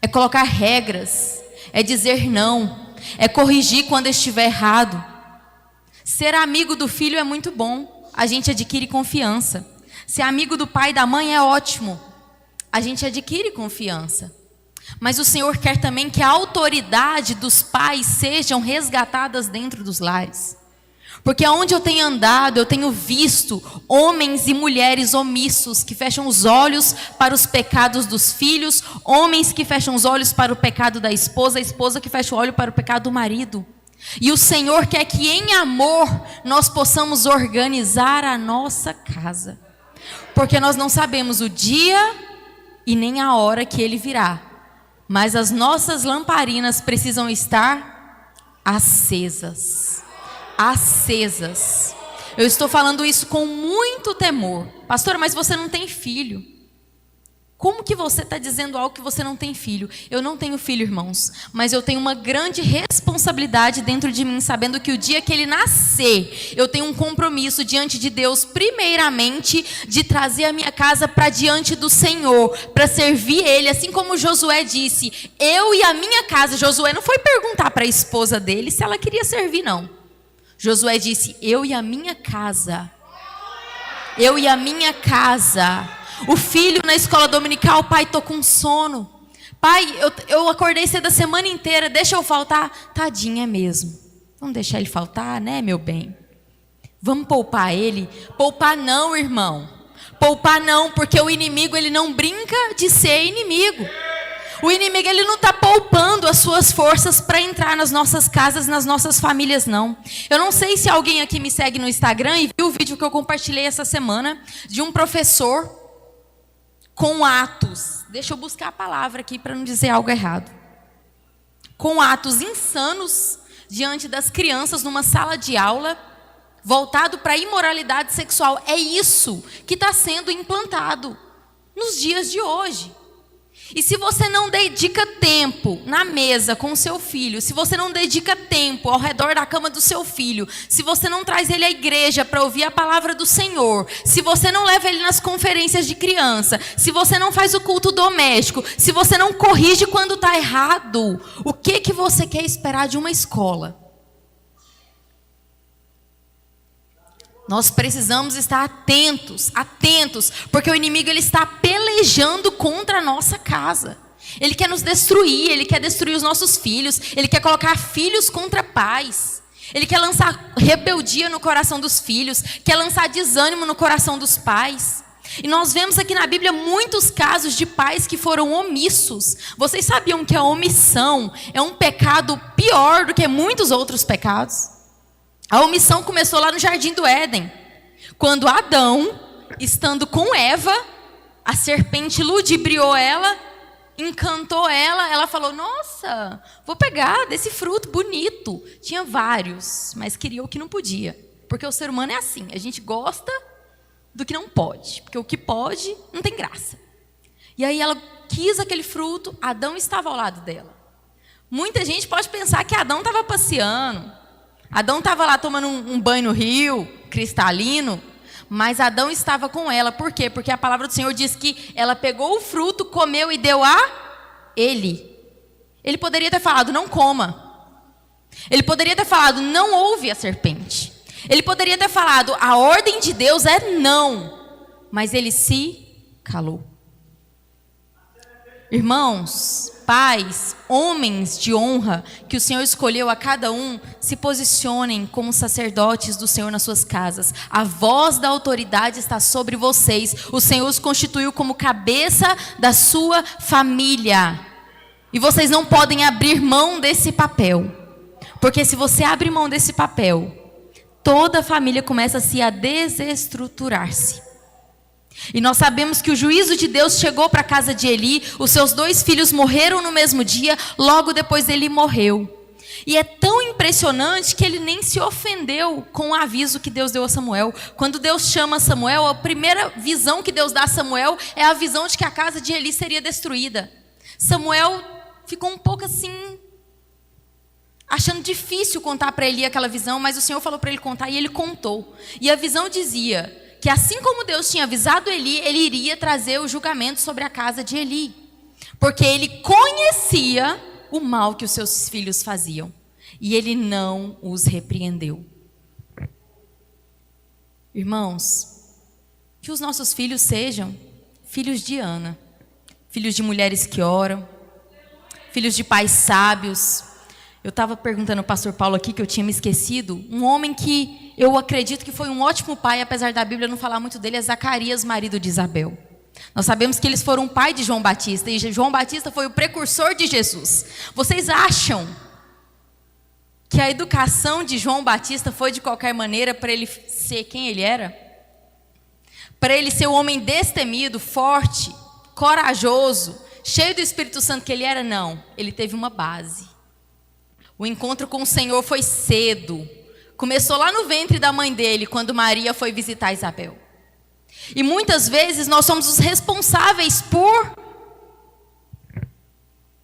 É colocar regras, é dizer não, é corrigir quando estiver errado. Ser amigo do filho é muito bom, a gente adquire confiança. Ser amigo do pai e da mãe é ótimo, a gente adquire confiança. Mas o Senhor quer também que a autoridade dos pais sejam resgatadas dentro dos lares. Porque aonde eu tenho andado, eu tenho visto homens e mulheres omissos que fecham os olhos para os pecados dos filhos, homens que fecham os olhos para o pecado da esposa, a esposa que fecha o olho para o pecado do marido. E o Senhor quer que em amor nós possamos organizar a nossa casa. Porque nós não sabemos o dia e nem a hora que Ele virá. Mas as nossas lamparinas precisam estar acesas. Acesas. Eu estou falando isso com muito temor. Pastora, mas você não tem filho. Como que você está dizendo algo que você não tem filho? Eu não tenho filho, irmãos, mas eu tenho uma grande responsabilidade dentro de mim, sabendo que o dia que ele nascer, eu tenho um compromisso diante de Deus, primeiramente, de trazer a minha casa para diante do Senhor, para servir Ele, assim como Josué disse, eu e a minha casa. Josué não foi perguntar para a esposa dele se ela queria servir, não. Josué disse, eu e a minha casa. Eu e a minha casa. O filho na escola dominical, pai, tô com sono. Pai, eu acordei cedo a semana inteira, deixa eu faltar? Tadinho, é mesmo. Vamos deixar ele faltar, né, meu bem? Vamos poupar ele? Poupar não, irmão. Poupar não, porque o inimigo, ele não brinca de ser inimigo. O inimigo, ele não está poupando as suas forças para entrar nas nossas casas, nas nossas famílias, não. Eu não sei se alguém aqui me segue no Instagram e viu o vídeo que eu compartilhei essa semana de um professor com atos, deixa eu buscar a palavra aqui para não dizer algo errado, com atos insanos diante das crianças numa sala de aula, voltado para a imoralidade sexual. É isso que está sendo implantado nos dias de hoje. E se você não dedica tempo na mesa com o seu filho, se você não dedica tempo ao redor da cama do seu filho, se você não traz ele à igreja para ouvir a palavra do Senhor, se você não leva ele nas conferências de criança, se você não faz o culto doméstico, se você não corrige quando está errado, o que você quer esperar de uma escola? Nós precisamos estar atentos, porque o inimigo, ele está pelejando contra a nossa casa. Ele quer nos destruir, ele quer destruir os nossos filhos, ele quer colocar filhos contra pais. Ele quer lançar rebeldia no coração dos filhos, quer lançar desânimo no coração dos pais. E nós vemos aqui na Bíblia muitos casos de pais que foram omissos. Vocês sabiam que a omissão é um pecado pior do que muitos outros pecados? A omissão começou lá no Jardim do Éden, quando Adão, estando com Eva, a serpente ludibriou ela, encantou ela, ela falou, nossa, vou pegar desse fruto bonito. Tinha vários, mas queria o que não podia, porque o ser humano é assim, a gente gosta do que não pode, porque o que pode não tem graça. E aí ela quis aquele fruto, Adão estava ao lado dela. Muita gente pode pensar que Adão estava passeando, Adão estava lá tomando um banho no rio, cristalino, mas Adão estava com ela. Por quê? Porque a palavra do Senhor diz que ela pegou o fruto, comeu e deu a ele. Ele poderia ter falado, não coma. Ele poderia ter falado, não ouve a serpente. Ele poderia ter falado, a ordem de Deus é não. Mas ele se calou. Irmãos, pais, homens de honra que o Senhor escolheu a cada um, se posicionem como sacerdotes do Senhor nas suas casas. A voz da autoridade está sobre vocês. O Senhor os constituiu como cabeça da sua família. E vocês não podem abrir mão desse papel. Porque se você abre mão desse papel, toda a família começa a desestruturar-se. E nós sabemos que o juízo de Deus chegou para a casa de Eli, os seus 2 filhos morreram no mesmo dia, logo depois ele morreu. E é tão impressionante que ele nem se ofendeu com o aviso que Deus deu a Samuel. Quando Deus chama Samuel, a primeira visão que Deus dá a Samuel é a visão de que a casa de Eli seria destruída. Samuel ficou um pouco assim, achando difícil contar para Eli aquela visão, mas o Senhor falou para ele contar e ele contou. E a visão dizia que assim como Deus tinha avisado Eli, ele iria trazer o julgamento sobre a casa de Eli. Porque ele conhecia o mal que os seus filhos faziam. E ele não os repreendeu. Irmãos, que os nossos filhos sejam filhos de Ana. Filhos de mulheres que oram. Filhos de pais sábios. Eu estava perguntando ao pastor Paulo aqui, que eu tinha me esquecido, um homem que eu acredito que foi um ótimo pai, apesar da Bíblia não falar muito dele, é Zacarias, marido de Isabel. Nós sabemos que eles foram pai de João Batista, e João Batista foi o precursor de Jesus. Vocês acham que a educação de João Batista foi de qualquer maneira para ele ser quem ele era? Para ele ser o homem destemido, forte, corajoso, cheio do Espírito Santo que ele era? Não, ele teve uma base. O encontro com o Senhor foi cedo. Começou lá no ventre da mãe dele, quando Maria foi visitar Isabel. E muitas vezes nós somos os responsáveis por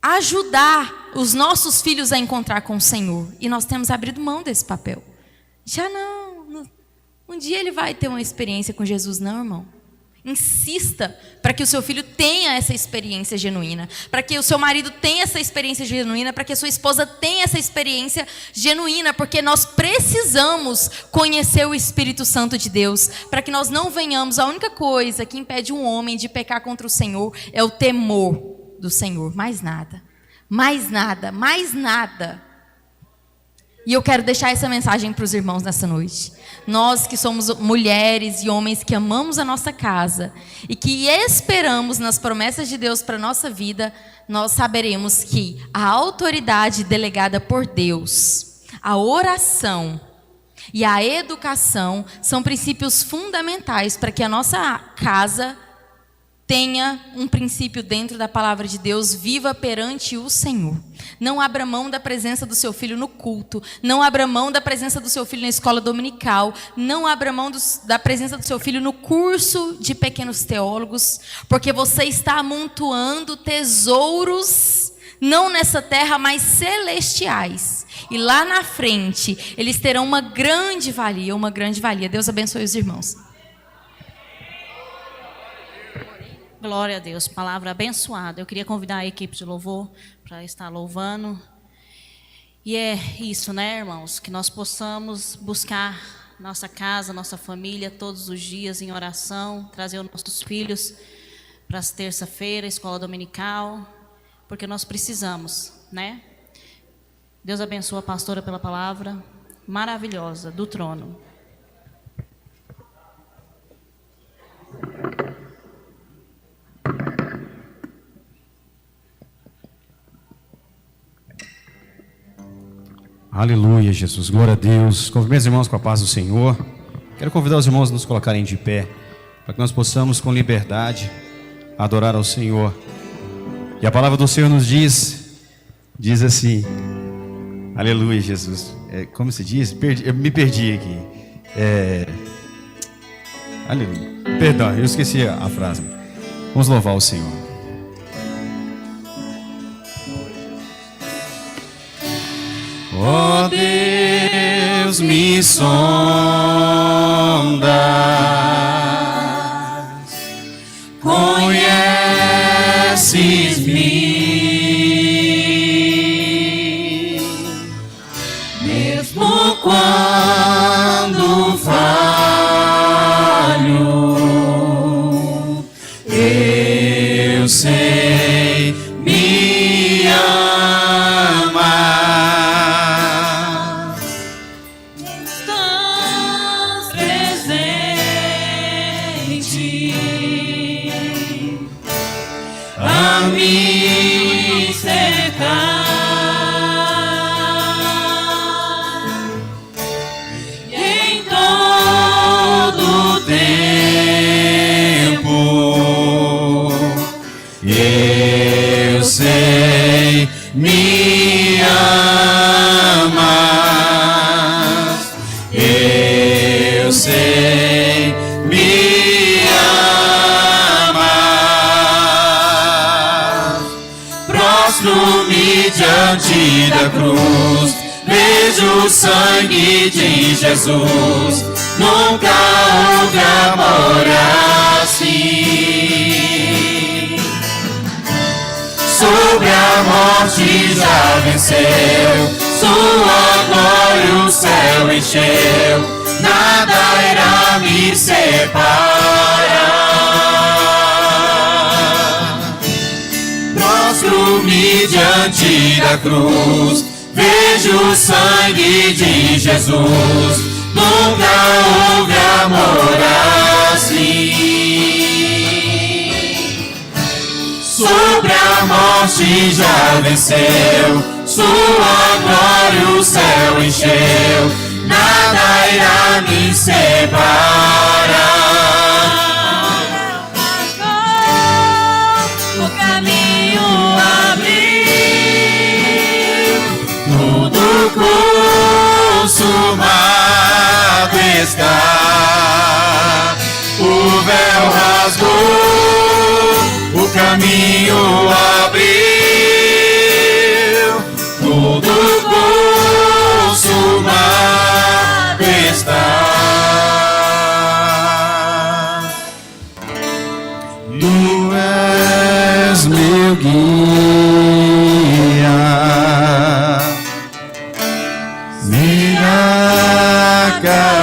ajudar os nossos filhos a encontrar com o Senhor. E nós temos abrido mão desse papel. Já não. Um dia ele vai ter uma experiência com Jesus, não, irmão. Insista para que o seu filho tenha essa experiência genuína, para que o seu marido tenha essa experiência genuína, para que a sua esposa tenha essa experiência genuína, porque nós precisamos conhecer o Espírito Santo de Deus, para que nós não venhamos. A única coisa que impede um homem de pecar contra o Senhor é o temor do Senhor, mais nada, mais nada, mais nada. E eu quero deixar essa mensagem para os irmãos nessa noite. Nós que somos mulheres e homens que amamos a nossa casa e que esperamos nas promessas de Deus para a nossa vida, nós saberemos que a autoridade delegada por Deus, a oração e a educação são princípios fundamentais para que a nossa casa tenha um princípio dentro da palavra de Deus, viva perante o Senhor. Não abra mão da presença do seu filho no culto. Não abra mão da presença do seu filho na escola dominical. Não abra mão da presença do seu filho no curso de pequenos teólogos. Porque você está amontoando tesouros, não nessa terra, mas celestiais. E lá na frente, eles terão uma grande valia, uma grande valia. Deus abençoe os irmãos. Glória a Deus, palavra abençoada. Eu queria convidar a equipe de louvor para estar louvando. E é isso, né, irmãos? Que nós possamos buscar nossa casa, nossa família, todos os dias em oração, trazer os nossos filhos para as terça-feira, escola dominical, porque nós precisamos, né? Deus abençoe a pastora pela palavra maravilhosa do trono. Aleluia, Jesus, glória a Deus. Convido os irmãos com a paz do Senhor. Quero convidar os irmãos a nos colocarem de pé, para que nós possamos com liberdade adorar ao Senhor. E a palavra do Senhor nos diz assim, aleluia, Jesus. Como se diz? Eu me perdi aqui. Aleluia. Perdão, eu esqueci a frase. Vamos louvar o Senhor. Ó Deus, me sondas, conheces-me, mesmo quando falho, eu sei me amar. Me cercar em todo tempo, eu sei me amar, eu sei me prostro-me diante da cruz, vejo o sangue de Jesus, nunca houve amor assim. Sobre a morte já venceu, sua glória o céu encheu, nada irá me separar. Prostro-me diante da cruz, vejo o sangue de Jesus, nunca houve amor assim. Sobre a morte já venceu, sua glória o céu encheu, nada irá me separar. O caminho abriu, tudo está. O véu rasgou, o caminho abriu, tudo consumado está. Tu és meu guia, sem acabar,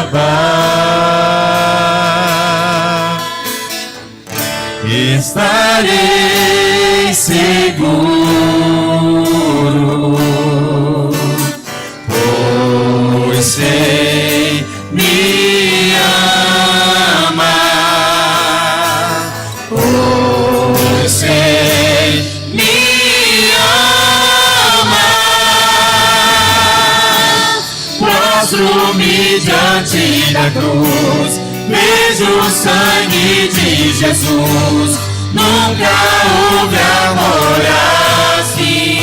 estarei seguro, pois sei me amar, pois sei me amar. Prostro-me diante da cruz, vejo o sangue de Jesus. Nunca houve amor assim.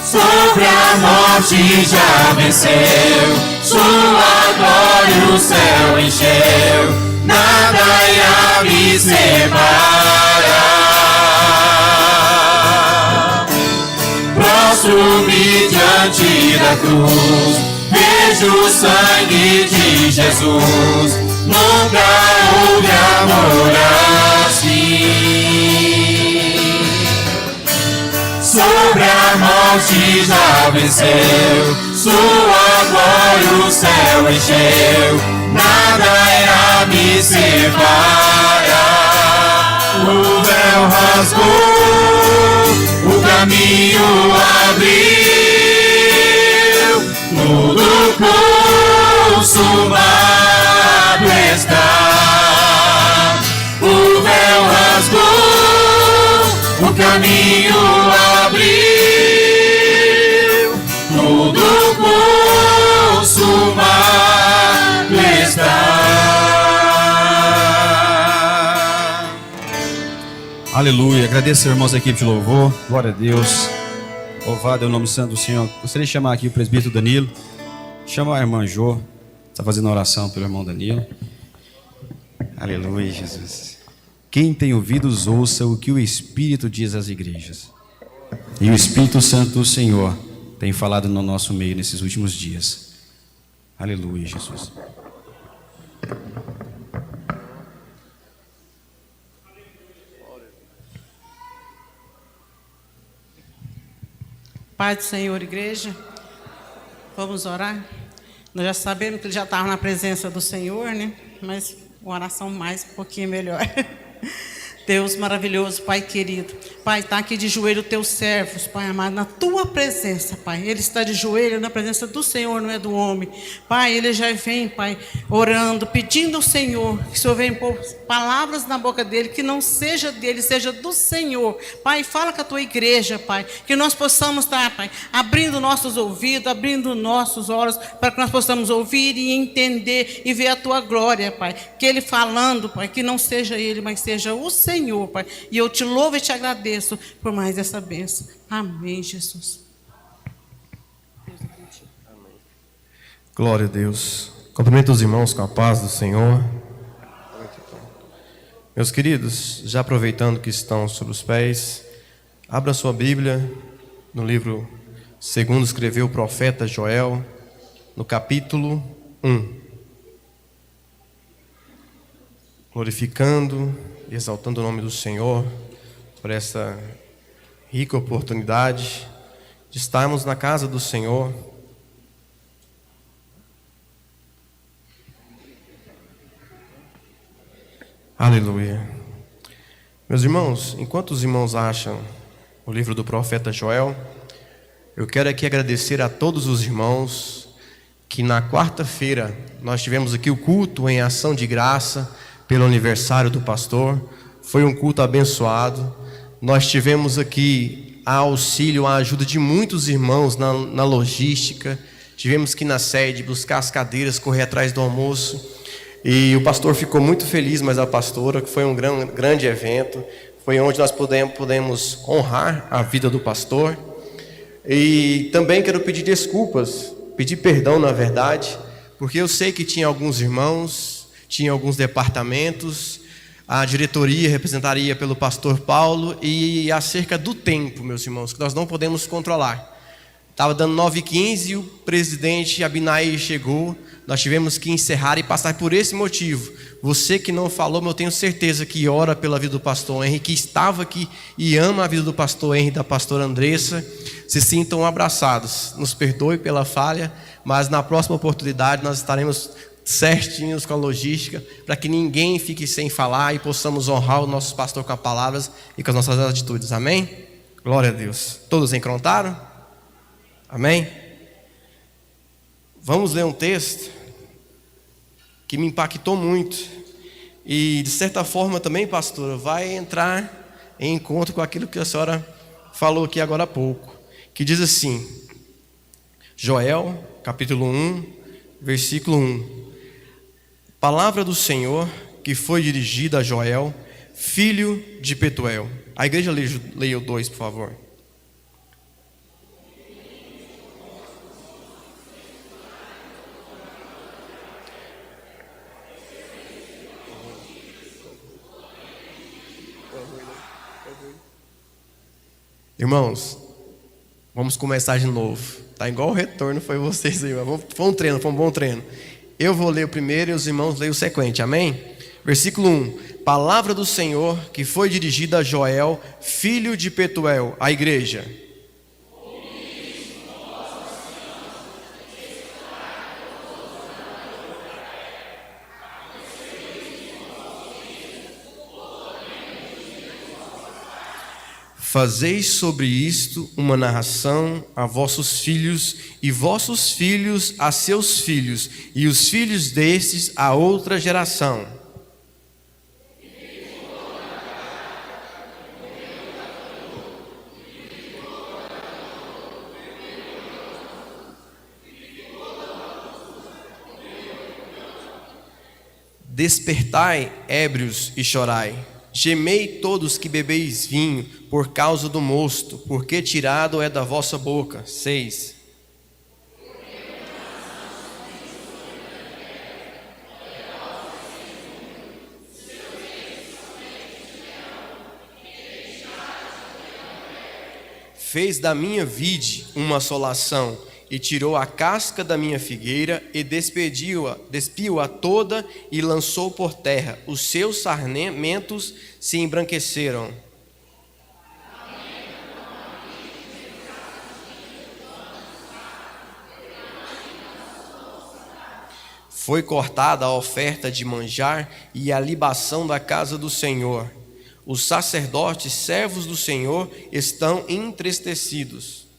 Sobre a morte já venceu, sua glória o céu encheu, nada irá me separar. Prostro-me diante da cruz, vejo o sangue de Jesus. Nunca houve amor assim. Sobre a morte já venceu, sua glória o céu encheu, nada irá me separar. O véu rasgou, o caminho abriu, tudo consumado está. O véu rasgou, o caminho abriu, tudo consumado está. Aleluia, agradeço irmãos da equipe de louvor, glória a Deus, louvado é o nome santo do Senhor. Gostaria de chamar aqui o presbítero Danilo, chamar a irmã Jô, está fazendo oração pelo irmão Danilo. Aleluia, Jesus. Quem tem ouvidos, ouça o que o Espírito diz às igrejas. E o Espírito Santo do Senhor tem falado no nosso meio nesses últimos dias. Aleluia, Jesus. Pai do Senhor, igreja, vamos orar. Nós já sabemos que ele já estava na presença do Senhor, né? Mas uma oração mais um pouquinho melhor. Deus maravilhoso, Pai querido. Pai, está aqui de joelho teus servos, Pai amado, na tua presença, Pai. Ele está de joelho na presença do Senhor, não é do homem. Pai, ele já vem, Pai, orando, pedindo ao Senhor, que o Senhor venha pôr palavras na boca dele, que não seja dele, seja do Senhor. Pai, fala com a tua igreja, Pai, que nós possamos estar, Pai, abrindo nossos ouvidos, abrindo nossos olhos, para que nós possamos ouvir e entender e ver a tua glória, Pai. Que ele falando, Pai, que não seja ele, mas seja o Senhor, Pai. E eu te louvo e te agradeço por mais essa bênção. Amém, Jesus. Glória a Deus. Cumprimento os irmãos com a paz do Senhor. Meus queridos, já aproveitando que estão sobre os pés, abra sua Bíblia no livro segundo escreveu o profeta Joel, no capítulo 1. Glorificando e exaltando o nome do Senhor por essa rica oportunidade de estarmos na casa do Senhor. Aleluia. Meus irmãos, enquanto os irmãos acham o livro do profeta Joel, eu quero aqui agradecer a todos os irmãos que na quarta-feira nós tivemos aqui o culto em ação de graça pelo aniversário do pastor. Foi um culto abençoado. Nós tivemos aqui a auxílio, a ajuda de muitos irmãos na logística. Tivemos que ir na sede buscar as cadeiras, correr atrás do almoço. E o pastor ficou muito feliz, mas a pastora, que foi um grande evento. Foi onde nós pudemos honrar a vida do pastor. E também quero pedir desculpas pedir perdão, na verdade, porque eu sei que tinha alguns irmãos, tinha alguns departamentos, a diretoria representaria pelo pastor Paulo, e acerca do tempo, meus irmãos, que nós não podemos controlar. Estava dando 9h15 e o presidente Abinai chegou, nós tivemos que encerrar e passar por esse motivo. Você que não falou, mas eu tenho certeza que ora pela vida do pastor Henry, que estava aqui e ama a vida do pastor Henry e da pastora Andressa, se sintam abraçados. Nos perdoe pela falha, mas na próxima oportunidade nós estaremos certinhos com a logística, para que ninguém fique sem falar e possamos honrar o nosso pastor com as palavras e com as nossas atitudes. Amém? Glória a Deus. Todos encontraram? Amém? Vamos ler um texto que me impactou muito e, de certa forma também, pastora, vai entrar em encontro com aquilo que a senhora falou aqui agora há pouco, que diz assim, Joel, capítulo 1, versículo 1. Palavra do Senhor que foi dirigida a Joel, filho de Petuel. A igreja leia o 2, por favor. Irmãos, vamos começar de novo. Tá igual o retorno foi vocês aí. Foi um treino, foi um bom treino. Eu vou ler o primeiro e os irmãos leem o sequente, amém? Versículo 1. Palavra do Senhor que foi dirigida a Joel, filho de Petuel, a igreja. Fazeis sobre isto uma narração a vossos filhos, e vossos filhos a seus filhos, e os filhos destes a outra geração. Despertai, ébrios, e chorai. Gemei todos que bebeis vinho, por causa do mosto, porque tirado é da vossa boca. 6. Fez da minha vide uma assolação, e tirou a casca da minha figueira, e despiu-a toda, e lançou por terra. Os seus sarmentos se embranqueceram. Foi cortada a oferta de manjar e a libação da casa do Senhor. Os sacerdotes, servos do Senhor, estão entristecidos.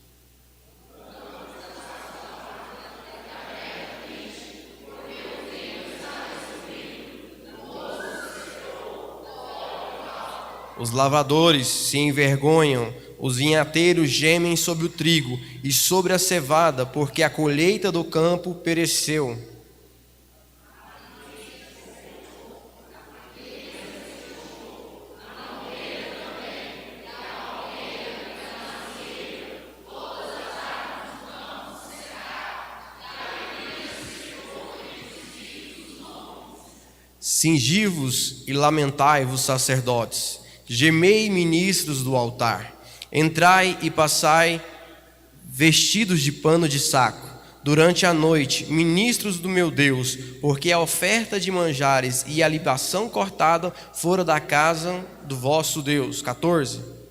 Os lavradores se envergonham, os vinhateiros gemem sobre o trigo e sobre a cevada, porque a colheita do campo pereceu. Cingi-vos e lamentai-vos, sacerdotes. Gemei, ministros do altar. Entrai e passai vestidos de pano de saco. Durante a noite, ministros do meu Deus, porque a oferta de manjares e a libação cortada fora da casa do vosso Deus. 14.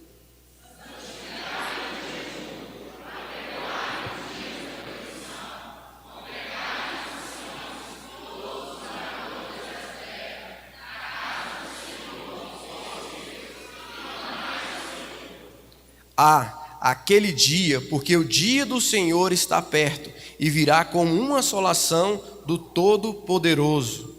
Aquele dia, porque o dia do Senhor está perto, e virá como uma assolação do Todo-Poderoso.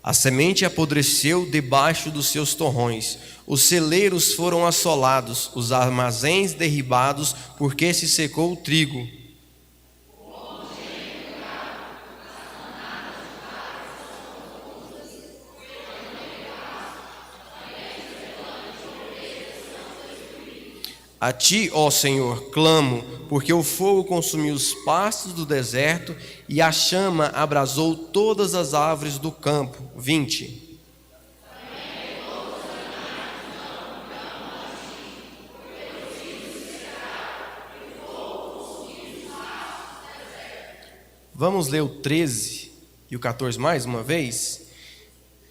A semente apodreceu debaixo dos seus torrões, os celeiros foram assolados, os armazéns derribados, porque se secou o trigo. A ti, ó Senhor, clamo, porque o fogo consumiu os pastos do deserto e a chama abrasou todas as árvores do campo. 20. Vamos ler o 13 e o 14 mais uma vez?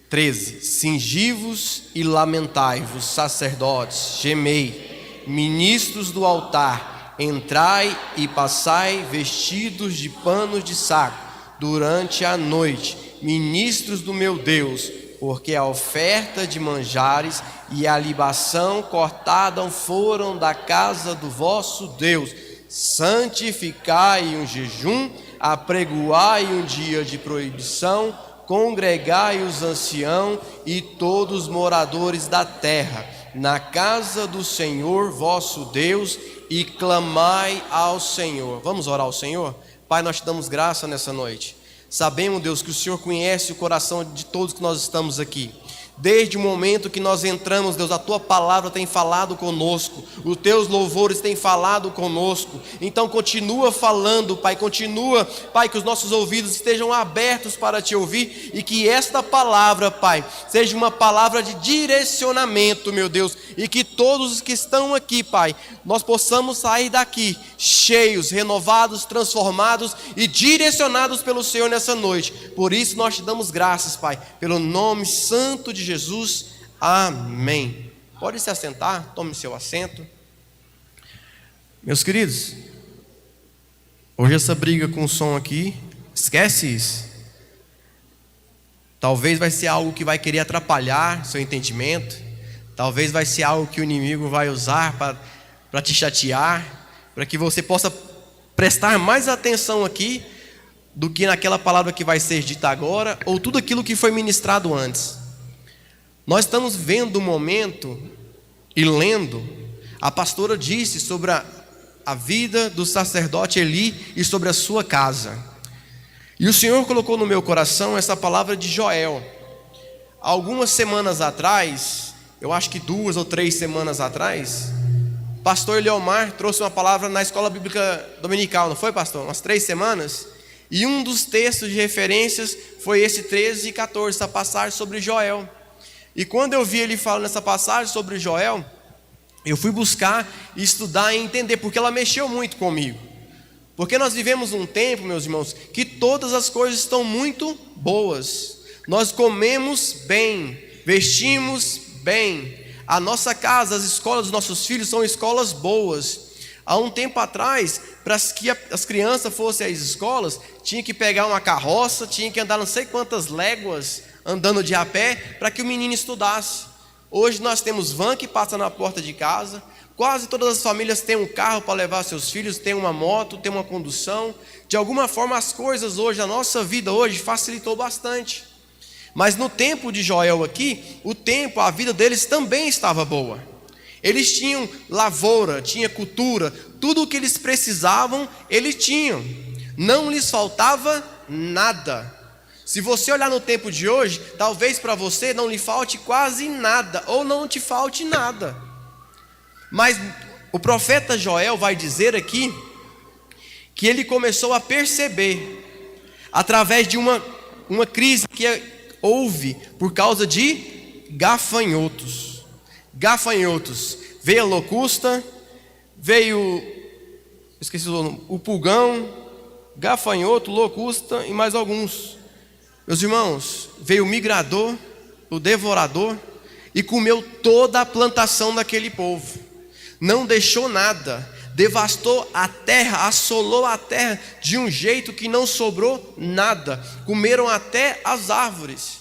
13. Cingivos e lamentai-vos, sacerdotes, gemei, ministros do altar, entrai e passai vestidos de panos de saco durante a noite, ministros do meu Deus, porque a oferta de manjares e a libação cortada foram da casa do vosso Deus. Santificai um jejum, apregoai um dia de proibição, congregai os anciãos e todos os moradores da terra, na casa do Senhor vosso Deus, e clamai ao Senhor. Vamos orar ao Senhor? Pai, nós te damos graça nessa noite. Sabemos, Deus, que o Senhor conhece o coração de todos que nós estamos aqui. Desde o momento que nós entramos, Deus, a Tua palavra tem falado conosco, os Teus louvores têm falado conosco. Então continua falando, Pai, continua, Pai, que os nossos ouvidos estejam abertos para Te ouvir e que esta palavra, Pai, seja uma palavra de direcionamento, meu Deus, e que todos os que estão aqui, Pai, nós possamos sair daqui cheios, renovados, transformados e direcionados pelo Senhor nessa noite. Por isso nós Te damos graças, Pai, pelo nome santo de Jesus, amém. Pode se assentar, tome seu assento. Meus queridos, hoje essa briga com o som aqui, esquece isso. Talvez vai ser algo que vai querer atrapalhar seu entendimento, talvez vai ser algo que o inimigo vai usar para te chatear, para que você possa prestar mais atenção aqui do que naquela palavra que vai ser dita agora, ou tudo aquilo que foi ministrado antes. Nós estamos vendo um momento e lendo, a pastora disse sobre a vida do sacerdote Eli e sobre a sua casa. E o Senhor colocou no meu coração essa palavra de Joel. Algumas semanas atrás, eu acho que 2 ou 3 semanas atrás, pastor Eliomar trouxe uma palavra na escola bíblica dominical, não foi, pastor? Umas 3 semanas. E um dos textos de referências foi esse 13 e 14, essa passagem sobre Joel. E quando eu vi ele falando nessa passagem sobre Joel, eu fui buscar, estudar e entender, porque ela mexeu muito comigo. Porque nós vivemos um tempo, meus irmãos, que todas as coisas estão muito boas. Nós comemos bem, vestimos bem. A nossa casa, as escolas dos nossos filhos são escolas boas. Há um tempo atrás, para que as crianças fossem às escolas, tinha que pegar uma carroça, tinha que andar não sei quantas léguas, andando de a pé, para que o menino estudasse. Hoje nós temos van que passa na porta de casa, quase todas as famílias têm um carro para levar seus filhos, tem uma moto, tem uma condução. De alguma forma as coisas hoje, a nossa vida hoje facilitou bastante. Mas no tempo de Joel aqui, a vida deles também estava boa. Eles tinham lavoura, tinha cultura, tudo o que eles precisavam, eles tinham. Não lhes faltava nada. Se você olhar no tempo de hoje, talvez para você não lhe falte quase nada, ou não te falte nada. Mas o profeta Joel vai dizer aqui, que ele começou a perceber, através de uma crise que houve, por causa de gafanhotos. Gafanhotos, veio a locusta, veio, esqueci o nome, o pulgão, gafanhoto, locusta e mais alguns. Meus irmãos, veio o migrador, o devorador, e comeu toda a plantação daquele povo. Não deixou nada, devastou a terra, assolou a terra de um jeito que não sobrou nada. Comeram até as árvores.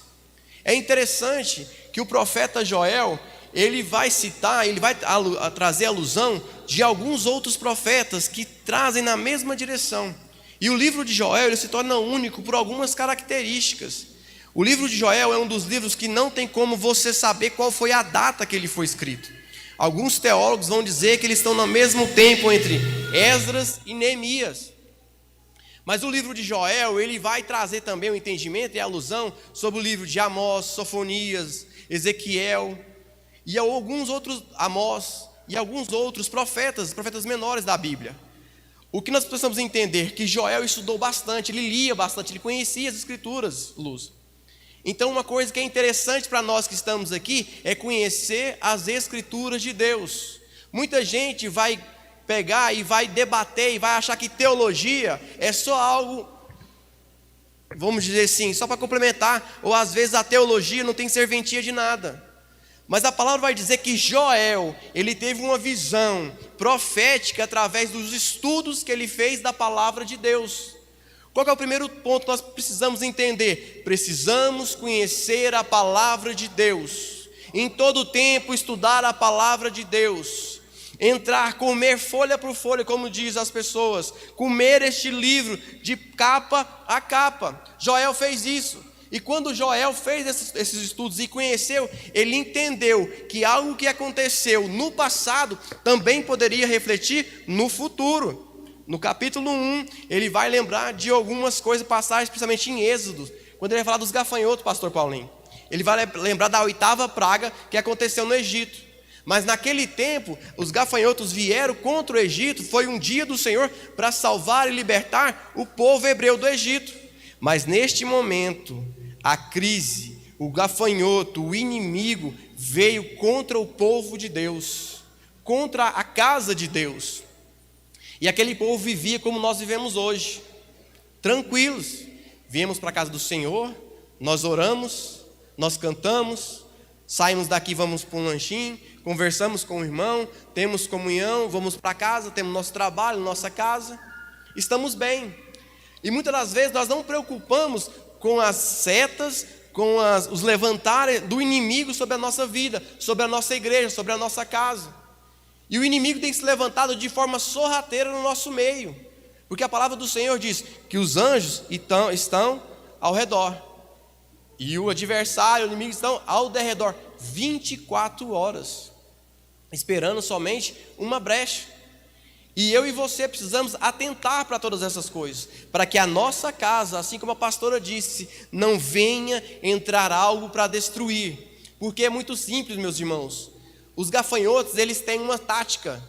É interessante que o profeta Joel, ele vai citar, ele vai trazer alusão de alguns outros profetas que trazem na mesma direção. E o livro de Joel, ele se torna único por algumas características. O livro de Joel é um dos livros que não tem como você saber qual foi a data que ele foi escrito. Alguns teólogos vão dizer que eles estão no mesmo tempo entre Esdras e Neemias. Mas o livro de Joel, ele vai trazer também o entendimento e a alusão sobre o livro de Amós, Sofonias, Ezequiel e alguns outros, Amós, e alguns outros profetas menores da Bíblia. O que nós precisamos entender? Que Joel estudou bastante, ele lia bastante, ele conhecia as Escrituras, Luz. Então, uma coisa que é interessante para nós que estamos aqui é conhecer as Escrituras de Deus. Muita gente vai pegar e vai debater e vai achar que teologia é só algo, vamos dizer assim, só para complementar, ou às vezes a teologia não tem serventia de nada. Mas a palavra vai dizer que Joel, ele teve uma visão profética através dos estudos que ele fez da palavra de Deus. Qual que é o primeiro ponto que nós precisamos entender? Precisamos conhecer a palavra de Deus. Em todo tempo estudar a palavra de Deus. Entrar, comer folha por folha, como diz as pessoas. Comer este livro de capa a capa. Joel fez isso. E quando Joel fez esses estudos e conheceu, ele entendeu que algo que aconteceu no passado também poderia refletir no futuro. No capítulo 1, ele vai lembrar de algumas coisas passadas, principalmente em Êxodo, quando ele vai falar dos gafanhotos, pastor Paulinho. Ele vai lembrar da 8ª praga que aconteceu no Egito. Mas naquele tempo, os gafanhotos vieram contra o Egito, foi um dia do Senhor para salvar e libertar o povo hebreu do Egito. Mas neste momento, a crise, o gafanhoto, o inimigo veio contra o povo de Deus, contra a casa de Deus. E aquele povo vivia como nós vivemos hoje, tranquilos. Viemos para a casa do Senhor, nós oramos, nós cantamos, saímos daqui, vamos para um lanchinho, conversamos com o irmão, temos comunhão, vamos para casa, temos nosso trabalho, nossa casa, estamos bem. E muitas das vezes nós não preocupamos com as setas, com os levantares do inimigo sobre a nossa vida, sobre a nossa igreja, sobre a nossa casa. E o inimigo tem se levantado de forma sorrateira no nosso meio, porque a palavra do Senhor diz que os anjos estão ao redor, e o adversário, o inimigo estão ao derredor, 24 horas, esperando somente uma brecha. E eu e você precisamos atentar para todas essas coisas, para que a nossa casa, assim como a pastora disse, não venha entrar algo para destruir. Porque é muito simples, meus irmãos. Os gafanhotos, eles têm uma tática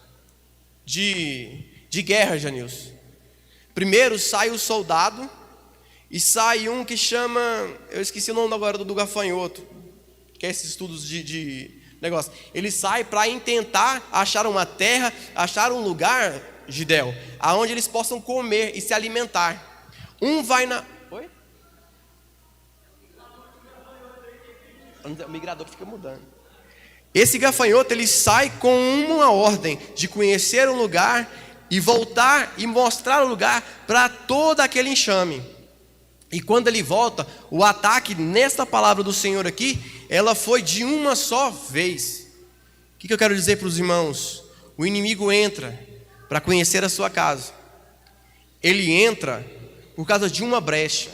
de guerra, Janilson. Primeiro sai o soldado e sai um que chama, eu esqueci o nome agora do gafanhoto, que é esses estudos de negócio. Ele sai para tentar achar uma terra, achar um lugar, Gidel, aonde eles possam comer e se alimentar. Um vai na... Oi? O migrador fica mudando. Esse gafanhoto, ele sai com uma ordem de conhecer um lugar e voltar e mostrar o lugar para todo aquele enxame. E quando ele volta, o ataque nesta palavra do Senhor aqui, ela foi de uma só vez. O que eu quero dizer para os irmãos? O inimigo entra para conhecer a sua casa. Ele entra por causa de uma brecha.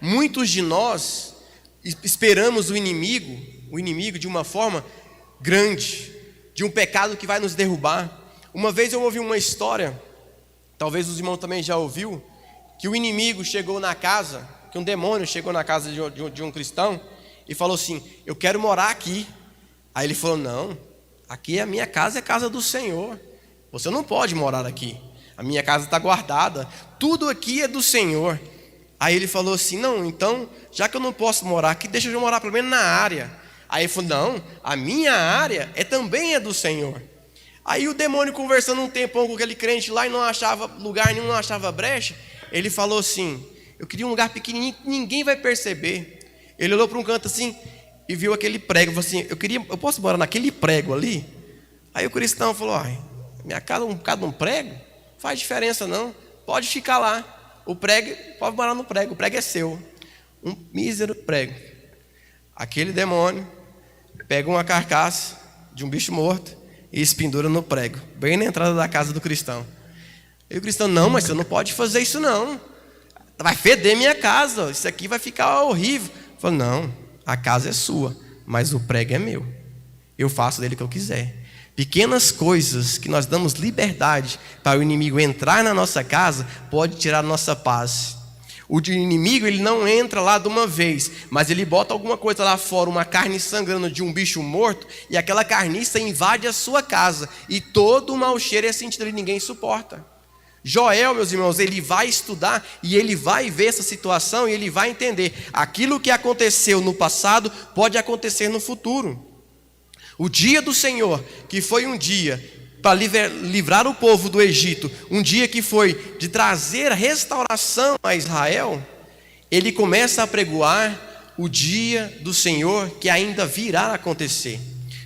Muitos de nós esperamos o inimigo de uma forma grande, de um pecado que vai nos derrubar. Uma vez eu ouvi uma história, talvez os irmãos também já ouviu, que o inimigo chegou na casa, que um demônio chegou na casa de um cristão e falou assim: eu quero morar aqui. Aí ele falou: não, aqui é a minha casa, é a casa do Senhor, você não pode morar aqui, a minha casa está guardada, tudo aqui é do Senhor. Aí ele falou assim: não, então, já que eu não posso morar aqui, deixa eu morar pelo menos na área. Aí ele falou: não, a minha área também é do Senhor. Aí o demônio, conversando um tempão com aquele crente lá e não achava lugar nenhum, não achava brecha, ele falou assim: eu queria um lugar pequenininho que ninguém vai perceber. Ele olhou para um canto assim e viu aquele prego, falou assim: eu posso morar naquele prego ali? Aí o cristão falou: ai, minha casa um bocado de um prego? Não faz diferença não, pode ficar lá, o prego, pode morar no prego, o prego é seu. Um mísero prego. Aquele demônio pega uma carcaça de um bicho morto e espendura no prego, bem na entrada da casa do cristão. E o cristão: não, mas você não pode fazer isso não, vai feder minha casa, isso aqui vai ficar horrível. Falou: não, a casa é sua, mas o prego é meu, eu faço dele o que eu quiser. Pequenas coisas que nós damos liberdade para o inimigo entrar na nossa casa, pode tirar a nossa paz. O inimigo, ele não entra lá de uma vez, mas ele bota alguma coisa lá fora, uma carne sangrando de um bicho morto, e aquela carniça invade a sua casa, e todo o mau cheiro é sentido ali, ninguém suporta. Joel, meus irmãos, ele vai estudar e ele vai ver essa situação e ele vai entender. Aquilo que aconteceu no passado pode acontecer no futuro. O dia do Senhor, que foi um dia para livrar o povo do Egito, um dia que foi de trazer restauração a Israel, ele começa a pregoar o dia do Senhor que ainda virá a acontecer.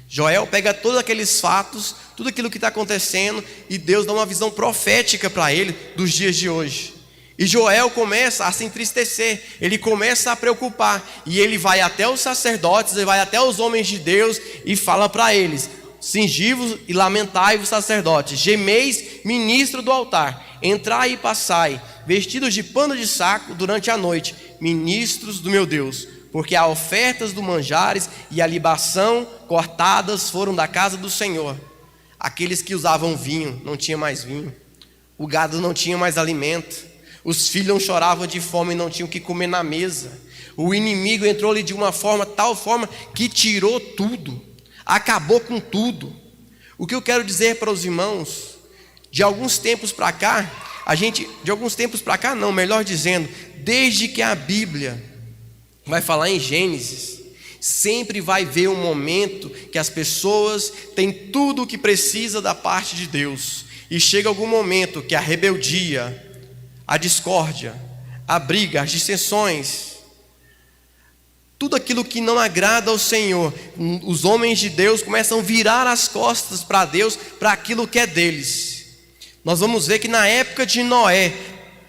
Joel pega todos aqueles fatos, tudo aquilo que está acontecendo, e Deus dá uma visão profética para ele dos dias de hoje. E Joel começa a se entristecer, ele começa a preocupar, e ele vai até os sacerdotes, ele vai até os homens de Deus e fala para eles: cingivos e lamentai-vos, sacerdotes, gemeis, ministro do altar, entrai e passai, vestidos de pano de saco durante a noite, ministros do meu Deus, porque as ofertas do manjares e a libação cortadas foram da casa do Senhor. Aqueles que usavam vinho, não tinha mais vinho, o gado não tinha mais alimento, os filhos choravam de fome e não tinham o que comer na mesa. O inimigo entrou ali de uma forma, tal forma, que tirou tudo, acabou com tudo. O que eu quero dizer para os irmãos, de alguns tempos para cá, melhor dizendo, desde que a Bíblia vai falar em Gênesis, sempre vai ver um momento que as pessoas têm tudo o que precisa da parte de Deus, e chega algum momento que a rebeldia, a discórdia, a briga, as dissensões, tudo aquilo que não agrada ao Senhor, os homens de Deus começam a virar as costas para Deus, para aquilo que é deles. Nós vamos ver que na época de Noé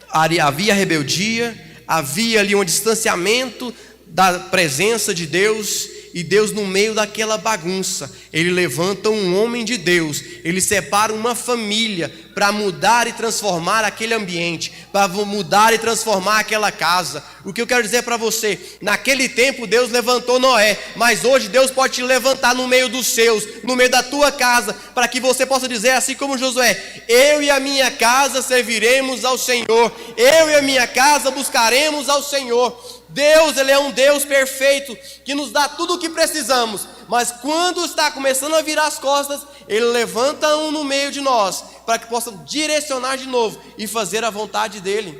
havia rebeldia, havia ali um distanciamento da presença de Deus, e Deus, no meio daquela bagunça, ele levanta um homem de Deus, ele separa uma família para mudar e transformar aquele ambiente, para mudar e transformar aquela casa. O que eu quero dizer para você, naquele tempo Deus levantou Noé, mas hoje Deus pode te levantar no meio dos seus, no meio da tua casa, para que você possa dizer assim como Josué: eu e a minha casa serviremos ao Senhor, eu e a minha casa buscaremos ao Senhor. Deus, Ele é um Deus perfeito, que nos dá tudo o que precisamos, mas quando está começando a virar as costas, Ele levanta um no meio de nós, para que possa direcionar de novo e fazer a vontade dEle.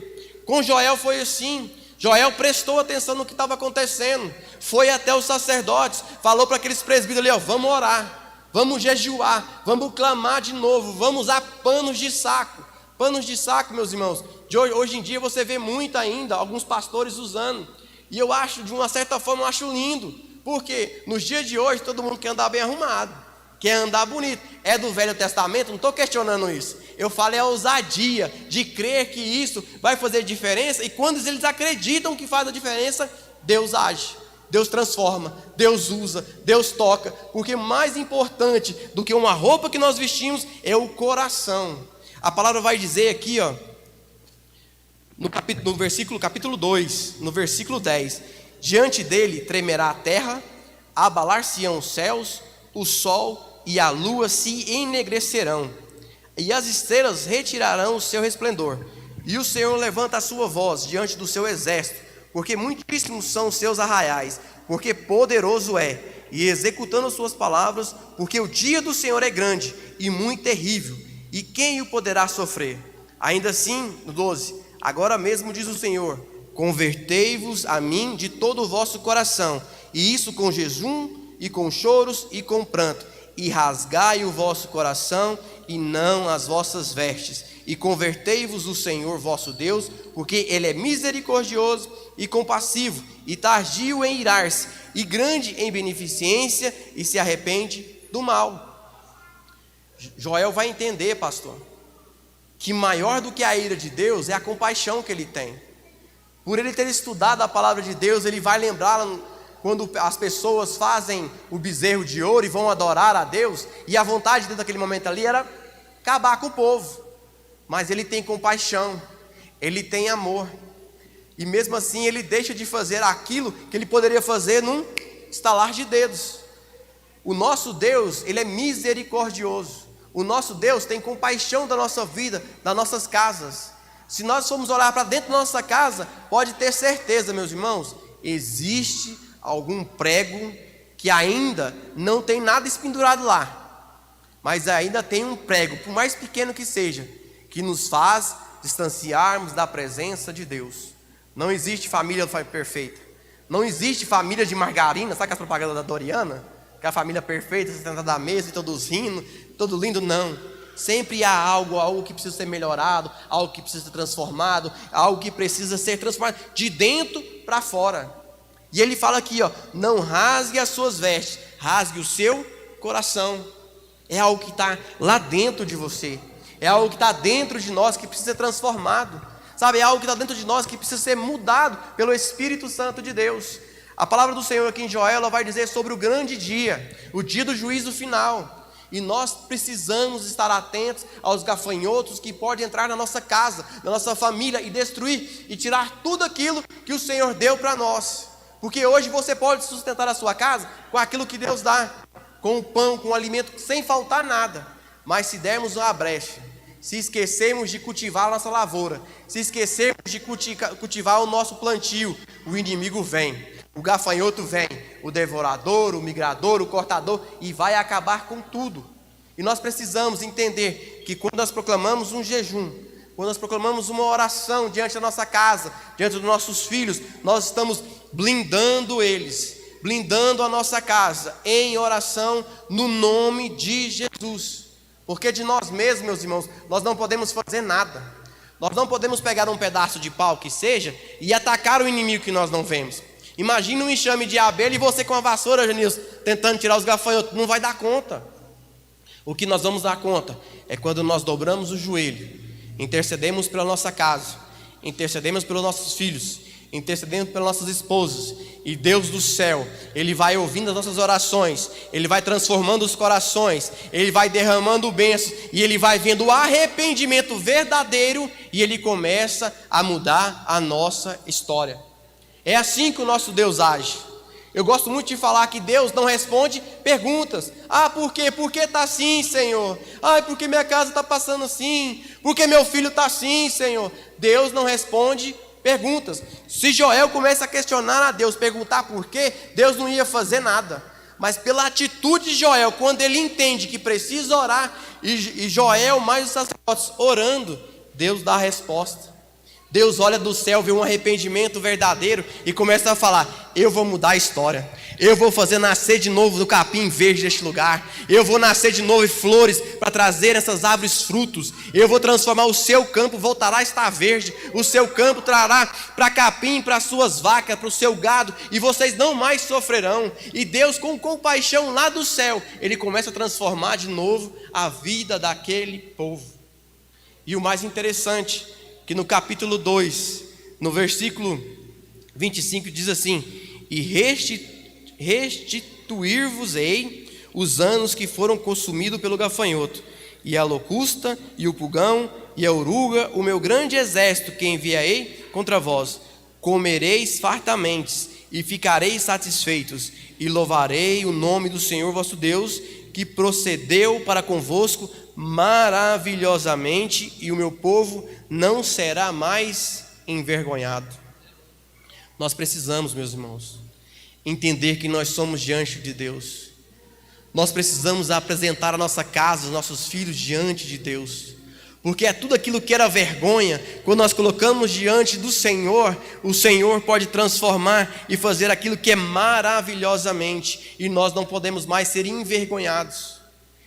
Com Joel foi assim. Joel prestou atenção no que estava acontecendo, foi até os sacerdotes, falou para aqueles presbíteros ali: vamos orar, vamos jejuar, vamos clamar de novo, vamos usar panos de saco. Panos de saco, meus irmãos, hoje em dia você vê muito ainda, alguns pastores usando, e eu acho, de uma certa forma, eu acho lindo, porque nos dias de hoje todo mundo quer andar bem arrumado, quer andar bonito. É do Velho Testamento, não estou questionando isso, eu falo é a ousadia de crer que isso vai fazer diferença, e quando eles acreditam que faz a diferença, Deus age, Deus transforma, Deus usa, Deus toca, porque mais importante do que uma roupa que nós vestimos é o coração. A palavra vai dizer aqui, ó, no versículo, capítulo 2, no versículo 10: diante dele tremerá a terra, abalar-se-ão os céus, o sol e a lua se ennegrecerão, e as estrelas retirarão o seu resplendor, e o Senhor levanta a sua voz diante do seu exército, porque muitíssimos são os seus arraiais, porque poderoso é, e executando as suas palavras, porque o dia do Senhor é grande e muito terrível, e quem o poderá sofrer? Ainda assim, no 12: agora mesmo diz o Senhor: convertei-vos a mim de todo o vosso coração, e isso com jejum, e com choros, e com pranto, e rasgai o vosso coração, e não as vossas vestes, e convertei-vos o Senhor vosso Deus, porque Ele é misericordioso e compassivo, e tardio em irar-se, e grande em beneficência, e se arrepende do mal. Joel vai entender, pastor, que maior do que a ira de Deus é a compaixão que ele tem. Por ele ter estudado a palavra de Deus, ele vai lembrar quando as pessoas fazem o bezerro de ouro e vão adorar a Deus, e a vontade de Deus naquele momento ali era acabar com o povo, mas ele tem compaixão, ele tem amor, e mesmo assim ele deixa de fazer aquilo que ele poderia fazer num estalar de dedos. O nosso Deus, Ele é misericordioso. O nosso Deus tem compaixão da nossa vida, das nossas casas. Se nós formos olhar para dentro da nossa casa, pode ter certeza, meus irmãos, existe algum prego que ainda não tem nada espendurado lá, mas ainda tem um prego, por mais pequeno que seja, que nos faz distanciarmos da presença de Deus. Não existe família perfeita, não existe família de margarina, sabe aquela propaganda da Doriana? Que é a família perfeita, você sentada à mesa e todos rindo, todo lindo, não. Sempre há algo que precisa ser melhorado, algo que precisa ser transformado, algo que precisa ser transformado de dentro para fora. E ele fala aqui, não rasgue as suas vestes, rasgue o seu coração. É algo que está lá dentro de você, é algo que está dentro de nós que precisa ser transformado, sabe? É algo que está dentro de nós que precisa ser mudado pelo Espírito Santo de Deus. A palavra do Senhor aqui em Joel, ela vai dizer sobre o grande dia, o dia do juízo final. E nós precisamos estar atentos aos gafanhotos que podem entrar na nossa casa, na nossa família e destruir e tirar tudo aquilo que o Senhor deu para nós. Porque hoje você pode sustentar a sua casa com aquilo que Deus dá, com o pão, com o alimento, sem faltar nada. Mas se dermos uma brecha, se esquecermos de cultivar a nossa lavoura, se esquecermos de cultivar o nosso plantio, o inimigo vem. O gafanhoto vem, o devorador, o migrador, o cortador, e vai acabar com tudo. E nós precisamos entender que quando nós proclamamos um jejum, quando nós proclamamos uma oração diante da nossa casa, diante dos nossos filhos, nós estamos blindando eles, blindando a nossa casa em oração no nome de Jesus. Porque de nós mesmos, meus irmãos, nós não podemos fazer nada. Nós não podemos pegar um pedaço de pau que seja e atacar o inimigo que nós não vemos. Imagina um enxame de abelha e você com a vassoura, Janilson, tentando tirar os gafanhotos. Não vai dar conta. O que nós vamos dar conta é quando nós dobramos o joelho, intercedemos pela nossa casa, intercedemos pelos nossos filhos, intercedemos pelas nossas esposas. E Deus do céu, Ele vai ouvindo as nossas orações, Ele vai transformando os corações, Ele vai derramando bênçãos, e Ele vai vendo o arrependimento verdadeiro, e Ele começa a mudar a nossa história. É assim que o nosso Deus age. Eu gosto muito de falar que Deus não responde perguntas. Ah, por quê? Por que está assim, Senhor? Ah, porque minha casa está passando assim? Por que meu filho está assim, Senhor? Deus não responde perguntas. Se Joel começa a questionar a Deus, perguntar por quê, Deus não ia fazer nada. Mas pela atitude de Joel, quando ele entende que precisa orar, e Joel mais os sacerdotes orando, Deus dá a resposta. Deus olha do céu, vê um arrependimento verdadeiro e começa a falar: eu vou mudar a história, eu vou fazer nascer de novo do capim verde deste lugar, eu vou nascer de novo flores para trazer essas árvores frutos, eu vou transformar o seu campo, voltará a estar verde, o seu campo trará para capim, para as suas vacas, para o seu gado, e vocês não mais sofrerão. E Deus, com compaixão lá do céu, Ele começa a transformar de novo a vida daquele povo. E o mais interessante, que no capítulo 2, no versículo 25, diz assim: e restituir-vos-ei os anos que foram consumidos pelo gafanhoto, e a locusta, e o pulgão, e a oruga, o meu grande exército que enviarei contra vós. Comereis fartamente, e ficareis satisfeitos, e louvarei o nome do Senhor vosso Deus, que procedeu para convosco maravilhosamente, e o meu povo não será mais envergonhado. Nós precisamos, meus irmãos, entender que nós somos diante de Deus. Nós precisamos apresentar a nossa casa, os nossos filhos diante de Deus, porque é tudo aquilo que era vergonha, quando nós colocamos diante do Senhor, o Senhor pode transformar e fazer aquilo que é maravilhosamente, e nós não podemos mais ser envergonhados.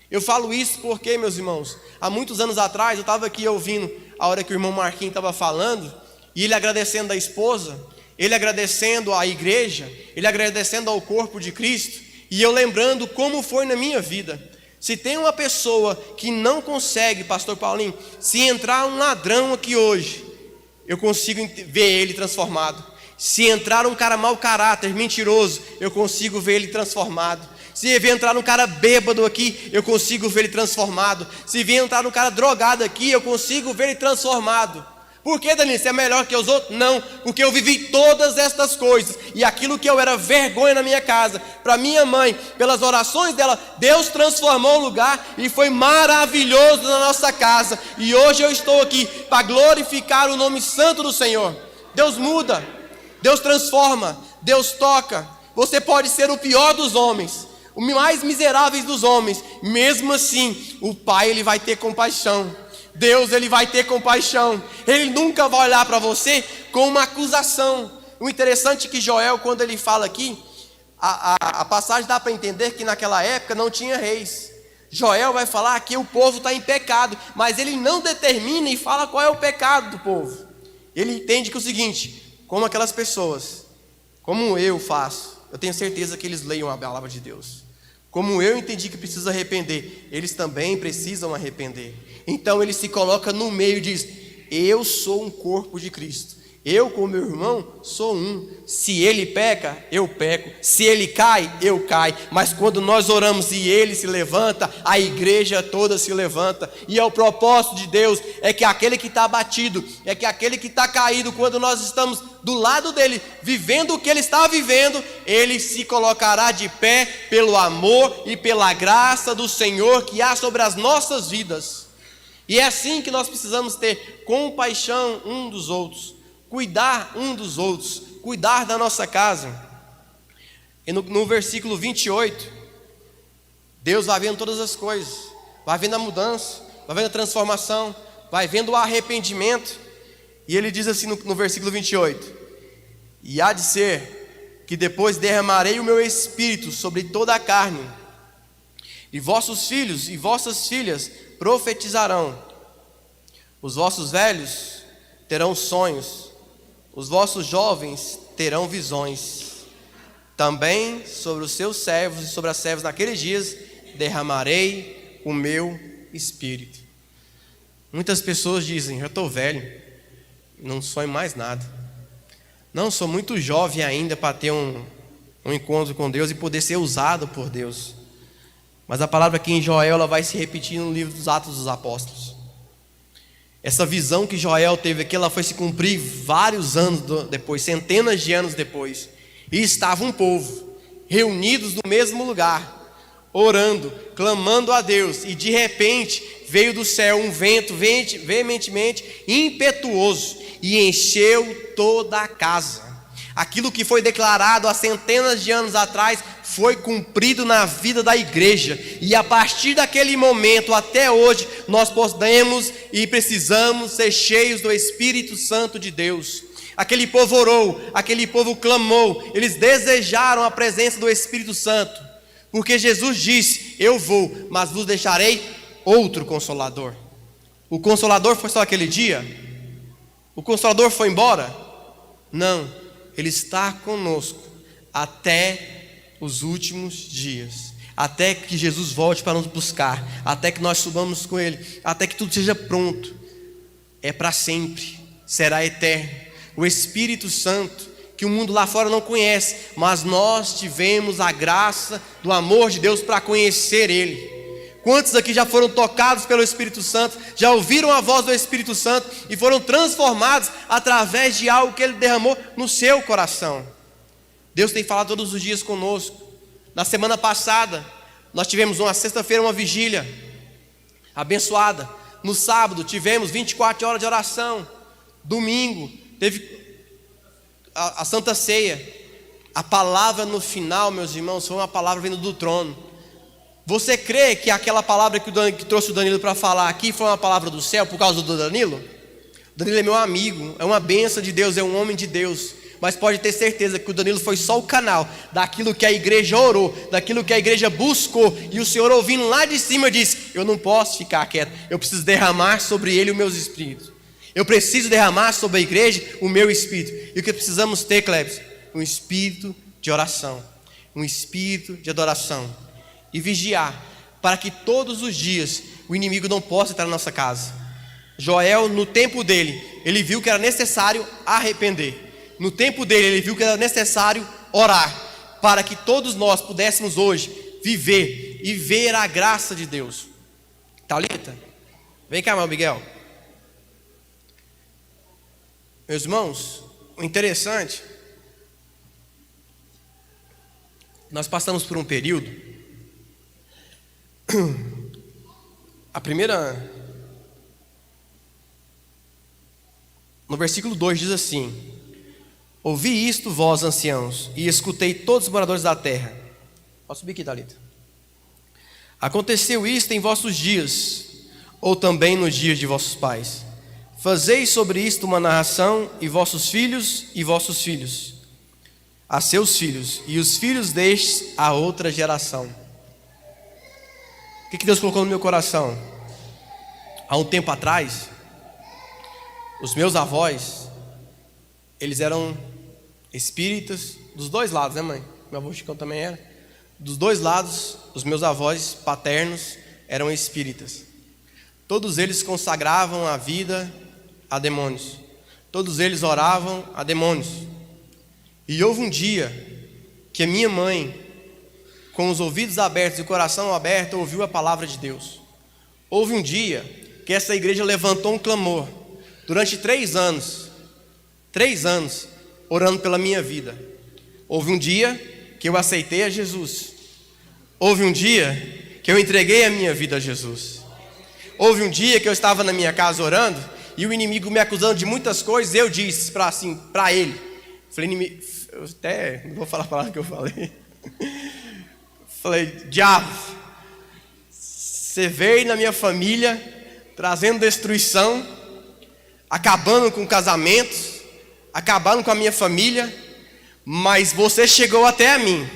Eu falo isso porque, meus irmãos, há muitos anos atrás eu estava aqui ouvindo a hora que o irmão Marquinhos estava falando, e ele agradecendo a esposa, ele agradecendo a igreja, ele agradecendo ao corpo de Cristo, e eu lembrando como foi na minha vida. Se tem uma pessoa que não consegue, pastor Paulinho, se entrar um ladrão aqui hoje, eu consigo ver ele transformado. Se entrar um cara mau caráter, mentiroso, eu consigo ver ele transformado. Se entrar um cara bêbado aqui, eu consigo ver ele transformado. Se entrar um cara drogado aqui, eu consigo ver ele transformado. Por que, Danilo? Você é melhor que os outros? Não, porque eu vivi todas estas coisas. E aquilo que eu era vergonha na minha casa, para minha mãe, pelas orações dela, Deus transformou o lugar e foi maravilhoso na nossa casa. E hoje eu estou aqui para glorificar o nome santo do Senhor. Deus muda, Deus transforma, Deus toca. Você pode ser o pior dos homens, o mais miserável dos homens. Mesmo assim, o Pai, Ele vai ter compaixão. Deus, Ele vai ter compaixão. Ele nunca vai olhar para você com uma acusação. O interessante é que Joel, quando ele fala aqui, a passagem dá para entender que naquela época não tinha reis. Joel vai falar que o povo está em pecado, mas ele não determina e fala qual é o pecado do povo. Ele entende que é o seguinte: como aquelas pessoas, como eu faço, eu tenho certeza que eles leiam a palavra de Deus. Como eu entendi que precisa arrepender, eles também precisam arrepender. Então ele se coloca no meio e diz: eu sou um corpo de Cristo. Eu com meu irmão sou um. Se ele peca, eu peco. Se ele cai, eu caio. Mas quando nós oramos e ele se levanta, a igreja toda se levanta. E é o propósito de Deus, é que aquele que está abatido, é que aquele que está caído, quando nós estamos do lado dele, vivendo o que ele está vivendo, ele se colocará de pé pelo amor e pela graça do Senhor que há sobre as nossas vidas. E é assim que nós precisamos ter compaixão um dos outros, cuidar um dos outros, cuidar da nossa casa. E no versículo 28, Deus vai vendo todas as coisas, vai vendo a mudança, vai vendo a transformação, vai vendo o arrependimento. E ele diz assim no versículo 28: e há de ser que depois derramarei o meu espírito sobre toda a carne, e vossos filhos e vossas filhas profetizarão, os vossos velhos terão sonhos, os vossos jovens terão visões. Também sobre os seus servos e sobre as servas naqueles dias derramarei o meu espírito. Muitas pessoas dizem: eu estou velho, não sonho mais nada. Não, sou muito jovem ainda para ter um encontro com Deus e poder ser usado por Deus. Mas a palavra aqui em Joel, ela vai se repetir no livro dos Atos dos Apóstolos. Essa visão que Joel teve aqui, ela foi se cumprir vários anos depois, centenas de anos depois. E estava um povo reunidos no mesmo lugar, orando, clamando a Deus. E de repente veio do céu um vento veementemente impetuoso e encheu toda a casa. Aquilo que foi declarado há centenas de anos atrás foi cumprido na vida da igreja. E a partir daquele momento até hoje, nós podemos e precisamos ser cheios do Espírito Santo de Deus. Aquele povo orou, aquele povo clamou, eles desejaram a presença do Espírito Santo, porque Jesus disse: eu vou, mas vos deixarei outro Consolador. O Consolador foi só aquele dia? O Consolador foi embora? Não, Ele está conosco até os últimos dias, até que Jesus volte para nos buscar, até que nós subamos com Ele, até que tudo seja pronto. É para sempre, será eterno. O Espírito Santo, que o mundo lá fora não conhece, mas nós tivemos a graça do amor de Deus para conhecer Ele. Quantos aqui já foram tocados pelo Espírito Santo, já ouviram a voz do Espírito Santo e foram transformados através de algo que Ele derramou no seu coração? Deus tem falado todos os dias conosco. Na semana passada, nós tivemos uma sexta-feira, uma vigília abençoada. No sábado, tivemos 24 horas de oração. Domingo, teve a Santa Ceia. A palavra no final, meus irmãos, foi uma palavra vindo do trono. Você crê que aquela palavra que trouxe o Danilo para falar aqui foi uma palavra do céu por causa do Danilo? O Danilo é meu amigo, é uma bênção de Deus, é um homem de Deus. Mas pode ter certeza que o Danilo foi só o canal daquilo que a igreja orou, daquilo que a igreja buscou. E o Senhor, ouvindo lá de cima, disse: eu não posso ficar quieto, eu preciso derramar sobre ele o meu espírito. Eu preciso derramar sobre a igreja o meu espírito. E o que precisamos ter, Cleves? Um espírito de oração, um espírito de adoração. E vigiar, para que todos os dias o inimigo não possa entrar na nossa casa. Joel, no tempo dele, ele viu que era necessário arrepender. No tempo dele, ele viu que era necessário orar, para que todos nós pudéssemos hoje viver e ver a graça de Deus. Thalita, vem cá, irmão Miguel. Meus irmãos, o interessante, nós passamos por um período, no versículo 2 diz assim: ouvi isto, vós anciãos, e escutei todos os moradores da terra. Pode subir aqui, Thalita. Aconteceu isto em vossos dias, ou também nos dias de vossos pais. Fazeis sobre isto uma narração, e vossos filhos, a seus filhos, e os filhos destes a outra geração. O que Deus colocou no meu coração? Há um tempo atrás, os meus avós, eles eram espíritas, dos dois lados, né, mãe? Meu avô Chicão também era. Dos dois lados, os meus avós paternos eram espíritas. Todos eles consagravam a vida a demônios. Todos eles oravam a demônios. E houve um dia que a minha mãe, com os ouvidos abertos e o coração aberto, ouviu a palavra de Deus. Houve um dia que essa igreja levantou um clamor, durante 3 anos, orando pela minha vida. Houve um dia que eu aceitei a Jesus. Houve um dia que eu entreguei a minha vida a Jesus. Houve um dia que eu estava na minha casa orando, e o inimigo me acusando de muitas coisas, eu disse para ele, falei, eu até não vou falar a palavra que eu falei. Falei, diabo, você veio na minha família trazendo destruição, acabando com casamentos, acabando com a minha família, mas você chegou até a mim.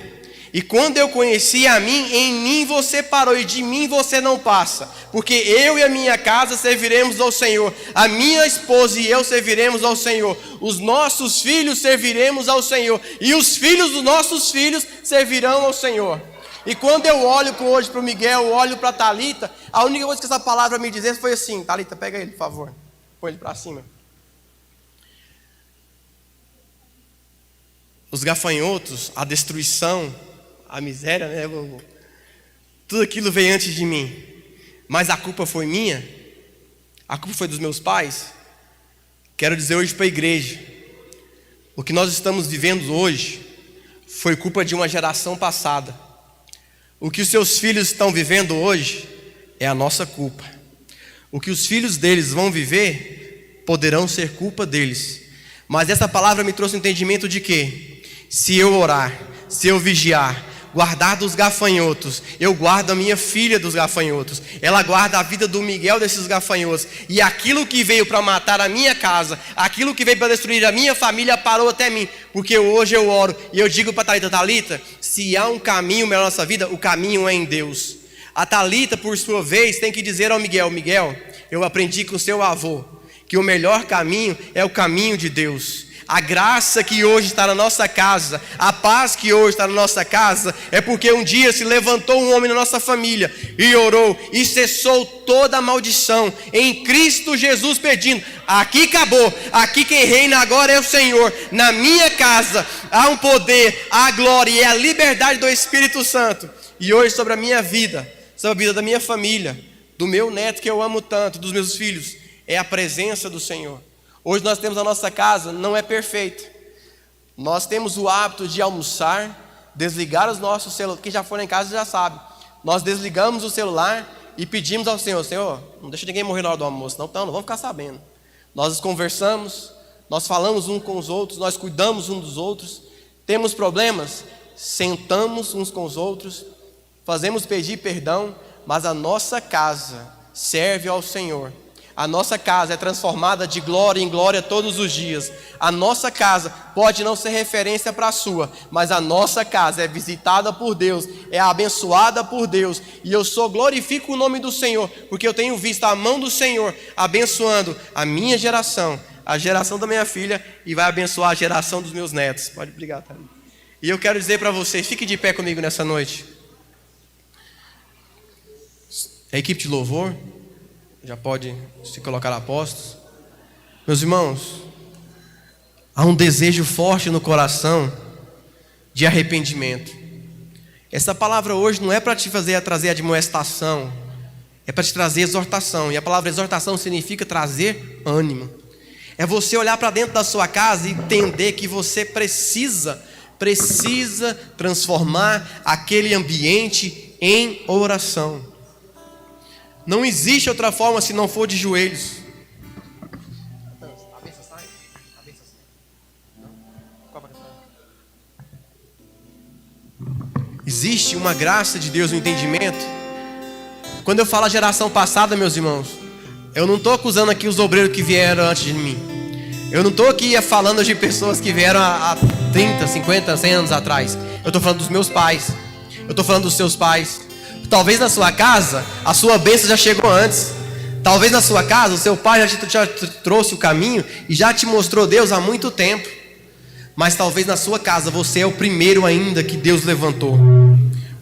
E quando eu conheci a mim, em mim você parou, e de mim você não passa, porque eu e a minha casa serviremos ao Senhor, a minha esposa e eu serviremos ao Senhor, os nossos filhos serviremos ao Senhor, e os filhos dos nossos filhos servirão ao Senhor. E quando eu olho hoje para o Miguel, eu olho para a Thalita, a única coisa que essa palavra me dizer foi assim: Thalita, pega ele, por favor, põe ele para cima. Os gafanhotos, a destruição, a miséria, né? Tudo aquilo veio antes de mim. Mas a culpa foi minha? A culpa foi dos meus pais? Quero dizer hoje para a igreja: o que nós estamos vivendo hoje foi culpa de uma geração passada. O que os seus filhos estão vivendo hoje é a nossa culpa. O que os filhos deles vão viver poderão ser culpa deles. Mas essa palavra me trouxe o entendimento de que, se eu orar, se eu vigiar, guardar dos gafanhotos, eu guardo a minha filha dos gafanhotos, ela guarda a vida do Miguel desses gafanhotos, e aquilo que veio para matar a minha casa, aquilo que veio para destruir a minha família, parou até mim, porque hoje eu oro e eu digo para a Thalita, se há um caminho melhor na nossa vida, o caminho é em Deus. A Thalita, por sua vez, tem que dizer ao Miguel: Miguel, eu aprendi com seu avô que o melhor caminho é o caminho de Deus. A graça que hoje está na nossa casa, a paz que hoje está na nossa casa, é porque um dia se levantou um homem na nossa família e orou e cessou toda a maldição em Cristo Jesus, pedindo: aqui acabou, aqui quem reina agora é o Senhor. Na minha casa há um poder, há glória e a liberdade do Espírito Santo. E hoje, sobre a minha vida, sobre a vida da minha família, do meu neto que eu amo tanto, dos meus filhos, é a presença do Senhor. Hoje nós temos a nossa casa, não é perfeita. Nós temos o hábito de almoçar, desligar os nossos celulares. Quem já foi lá em casa já sabe. Nós desligamos o celular e pedimos ao Senhor: Senhor, não deixa ninguém morrer na hora do almoço, não vamos ficar sabendo. Nós conversamos, nós falamos uns com os outros, nós cuidamos uns dos outros. Temos problemas, sentamos uns com os outros, fazemos pedir perdão, mas a nossa casa serve ao Senhor. A nossa casa é transformada de glória em glória todos os dias. A nossa casa pode não ser referência para a sua, mas a nossa casa é visitada por Deus, é abençoada por Deus. E eu só glorifico o nome do Senhor, porque eu tenho visto a mão do Senhor abençoando a minha geração, a geração da minha filha, e vai abençoar a geração dos meus netos. Pode brigar, tá? E eu quero dizer para vocês, fique de pé comigo nessa noite. A equipe de louvor já pode se colocar a postos. Meus irmãos, há um desejo forte no coração de arrependimento. Essa palavra hoje não é para te trazer admoestação, é para te trazer exortação. E a palavra exortação significa trazer ânimo. É você olhar para dentro da sua casa e entender que você precisa transformar aquele ambiente em oração. Não existe outra forma se não for de joelhos. Existe uma graça de Deus no entendimento. Quando eu falo a geração passada, meus irmãos, eu não estou acusando aqui os obreiros que vieram antes de mim. Eu não estou aqui falando de pessoas que vieram há 30, 50, 100 anos atrás. Eu estou falando dos meus pais. Eu estou falando dos seus pais. Talvez na sua casa, a sua bênção já chegou antes. Talvez na sua casa, o seu pai já te trouxe o caminho e já te mostrou Deus há muito tempo. Mas talvez na sua casa, você é o primeiro ainda que Deus levantou.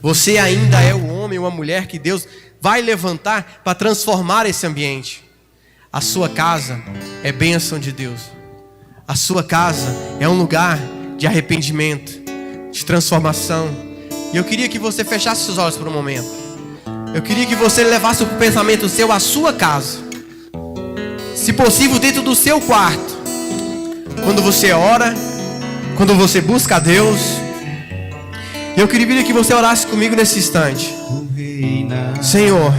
Você ainda é o homem ou a mulher que Deus vai levantar para transformar esse ambiente. A sua casa é bênção de Deus. A sua casa é um lugar de arrependimento, de transformação. E eu queria que você fechasse seus olhos por um momento. Eu queria que você levasse o pensamento seu à sua casa. Se possível, dentro do seu quarto. Quando você ora, quando você busca a Deus. Eu queria que você orasse comigo nesse instante. Senhor,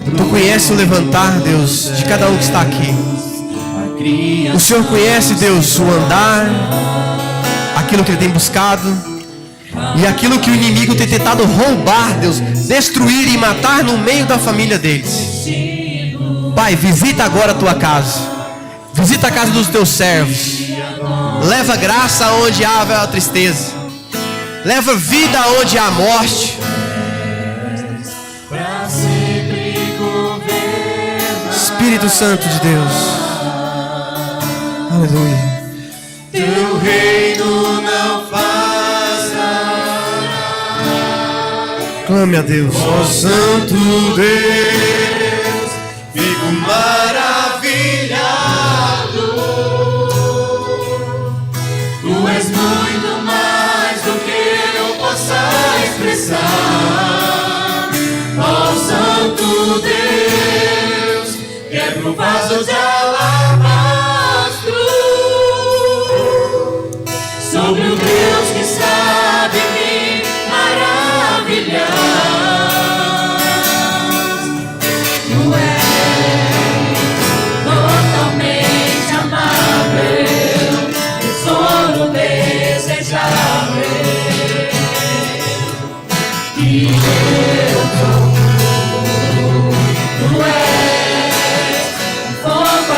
Tu conheces o levantar, Deus, de cada um que está aqui. O Senhor conhece, Deus, o andar, aquilo que ele tem buscado e aquilo que o inimigo tem tentado roubar, Deus, destruir e matar no meio da família deles. Pai, visita agora a tua casa. Visita a casa dos teus servos. Leva graça onde há a tristeza. Leva vida onde há morte. Espírito Santo de Deus. Aleluia. Teu reino não passa. Clame a Deus. Ó Santo Deus, fico maravilhado. Tu és muito mais do que eu possa expressar. Ó Santo Deus, quebra o vaso de alabastro. Sobre o Deus que sabe me maravilhar. Tu és totalmente amável, tesouro desejável. E eu tu és um fogo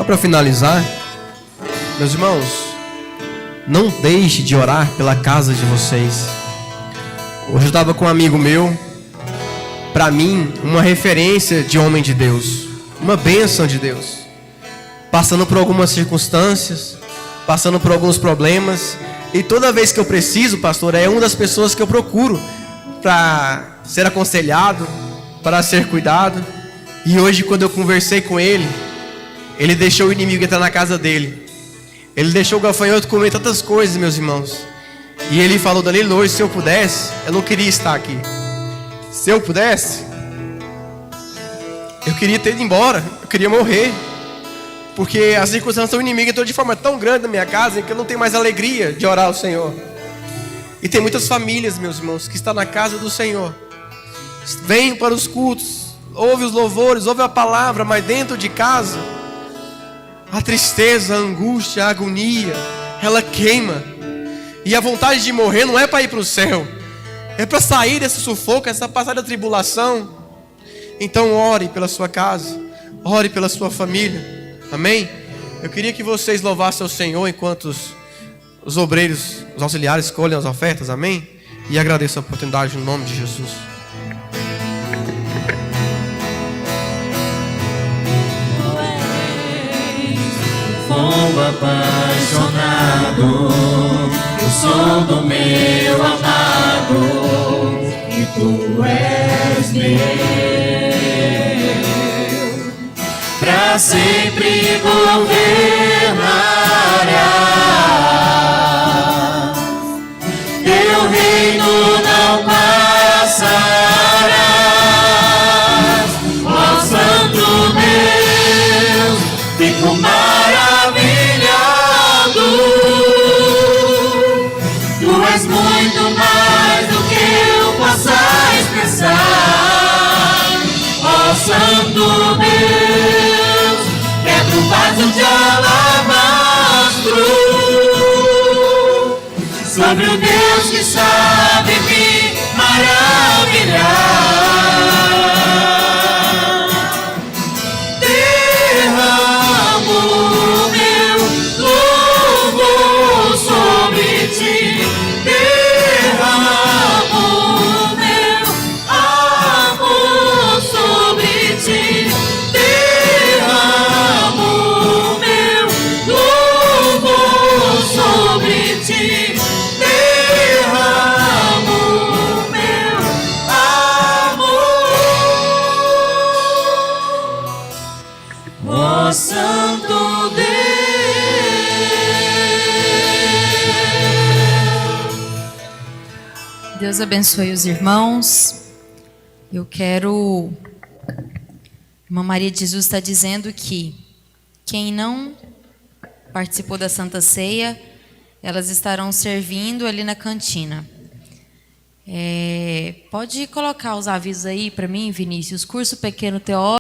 para finalizar, meus irmãos, não deixe de orar pela casa de vocês. Hoje eu estava com um amigo meu, para mim, uma referência de homem de Deus, uma bênção de Deus, passando por algumas circunstâncias, passando por alguns problemas, e toda vez que eu preciso, pastor, é uma das pessoas que eu procuro para ser aconselhado, para ser cuidado. E hoje, quando eu conversei com ele, ele deixou o inimigo entrar na casa dele. Ele deixou o gafanhoto comer tantas coisas, meus irmãos. E ele falou: Danilo, hoje, se eu pudesse, eu não queria estar aqui. Se eu pudesse, eu queria ter ido embora, eu queria morrer. Porque as circunstâncias do inimigo entrou de forma tão grande na minha casa que eu não tenho mais alegria de orar ao Senhor. E tem muitas famílias, meus irmãos, que estão na casa do Senhor. Vêm para os cultos, ouve os louvores, ouve a palavra, mas dentro de casa, a tristeza, a angústia, a agonia, ela queima. E a vontade de morrer não é para ir para o céu, é para sair desse sufoco, essa passada tribulação. Então ore pela sua casa, ore pela sua família. Amém? Eu queria que vocês louvassem ao Senhor enquanto os obreiros, os auxiliares escolhem as ofertas. Amém? E agradeço a oportunidade no nome de Jesus. Fogo apaixonado, eu sou do meu amado, e tu és meu. Pra sempre governarás, teu reino não passarás. Ó Santo Deus, fico maravilhado. Tu és muito mais do que eu possa expressar. Ó Santo Deus, quebra o vaso de alabastro sobre o Deus que sabe me maravilhar. Derramo meu louvor sobre ti, derramo meu amor sobre ti, derramo meu louvor sobre ti, derramo meu amor. Ó Santo Deus. Deus abençoe os irmãos. Eu quero... Irmã Maria de Jesus está dizendo que quem não participou da Santa Ceia, elas estarão servindo ali na cantina. Pode colocar os avisos aí para mim, Vinícius. Curso Pequeno Teórico.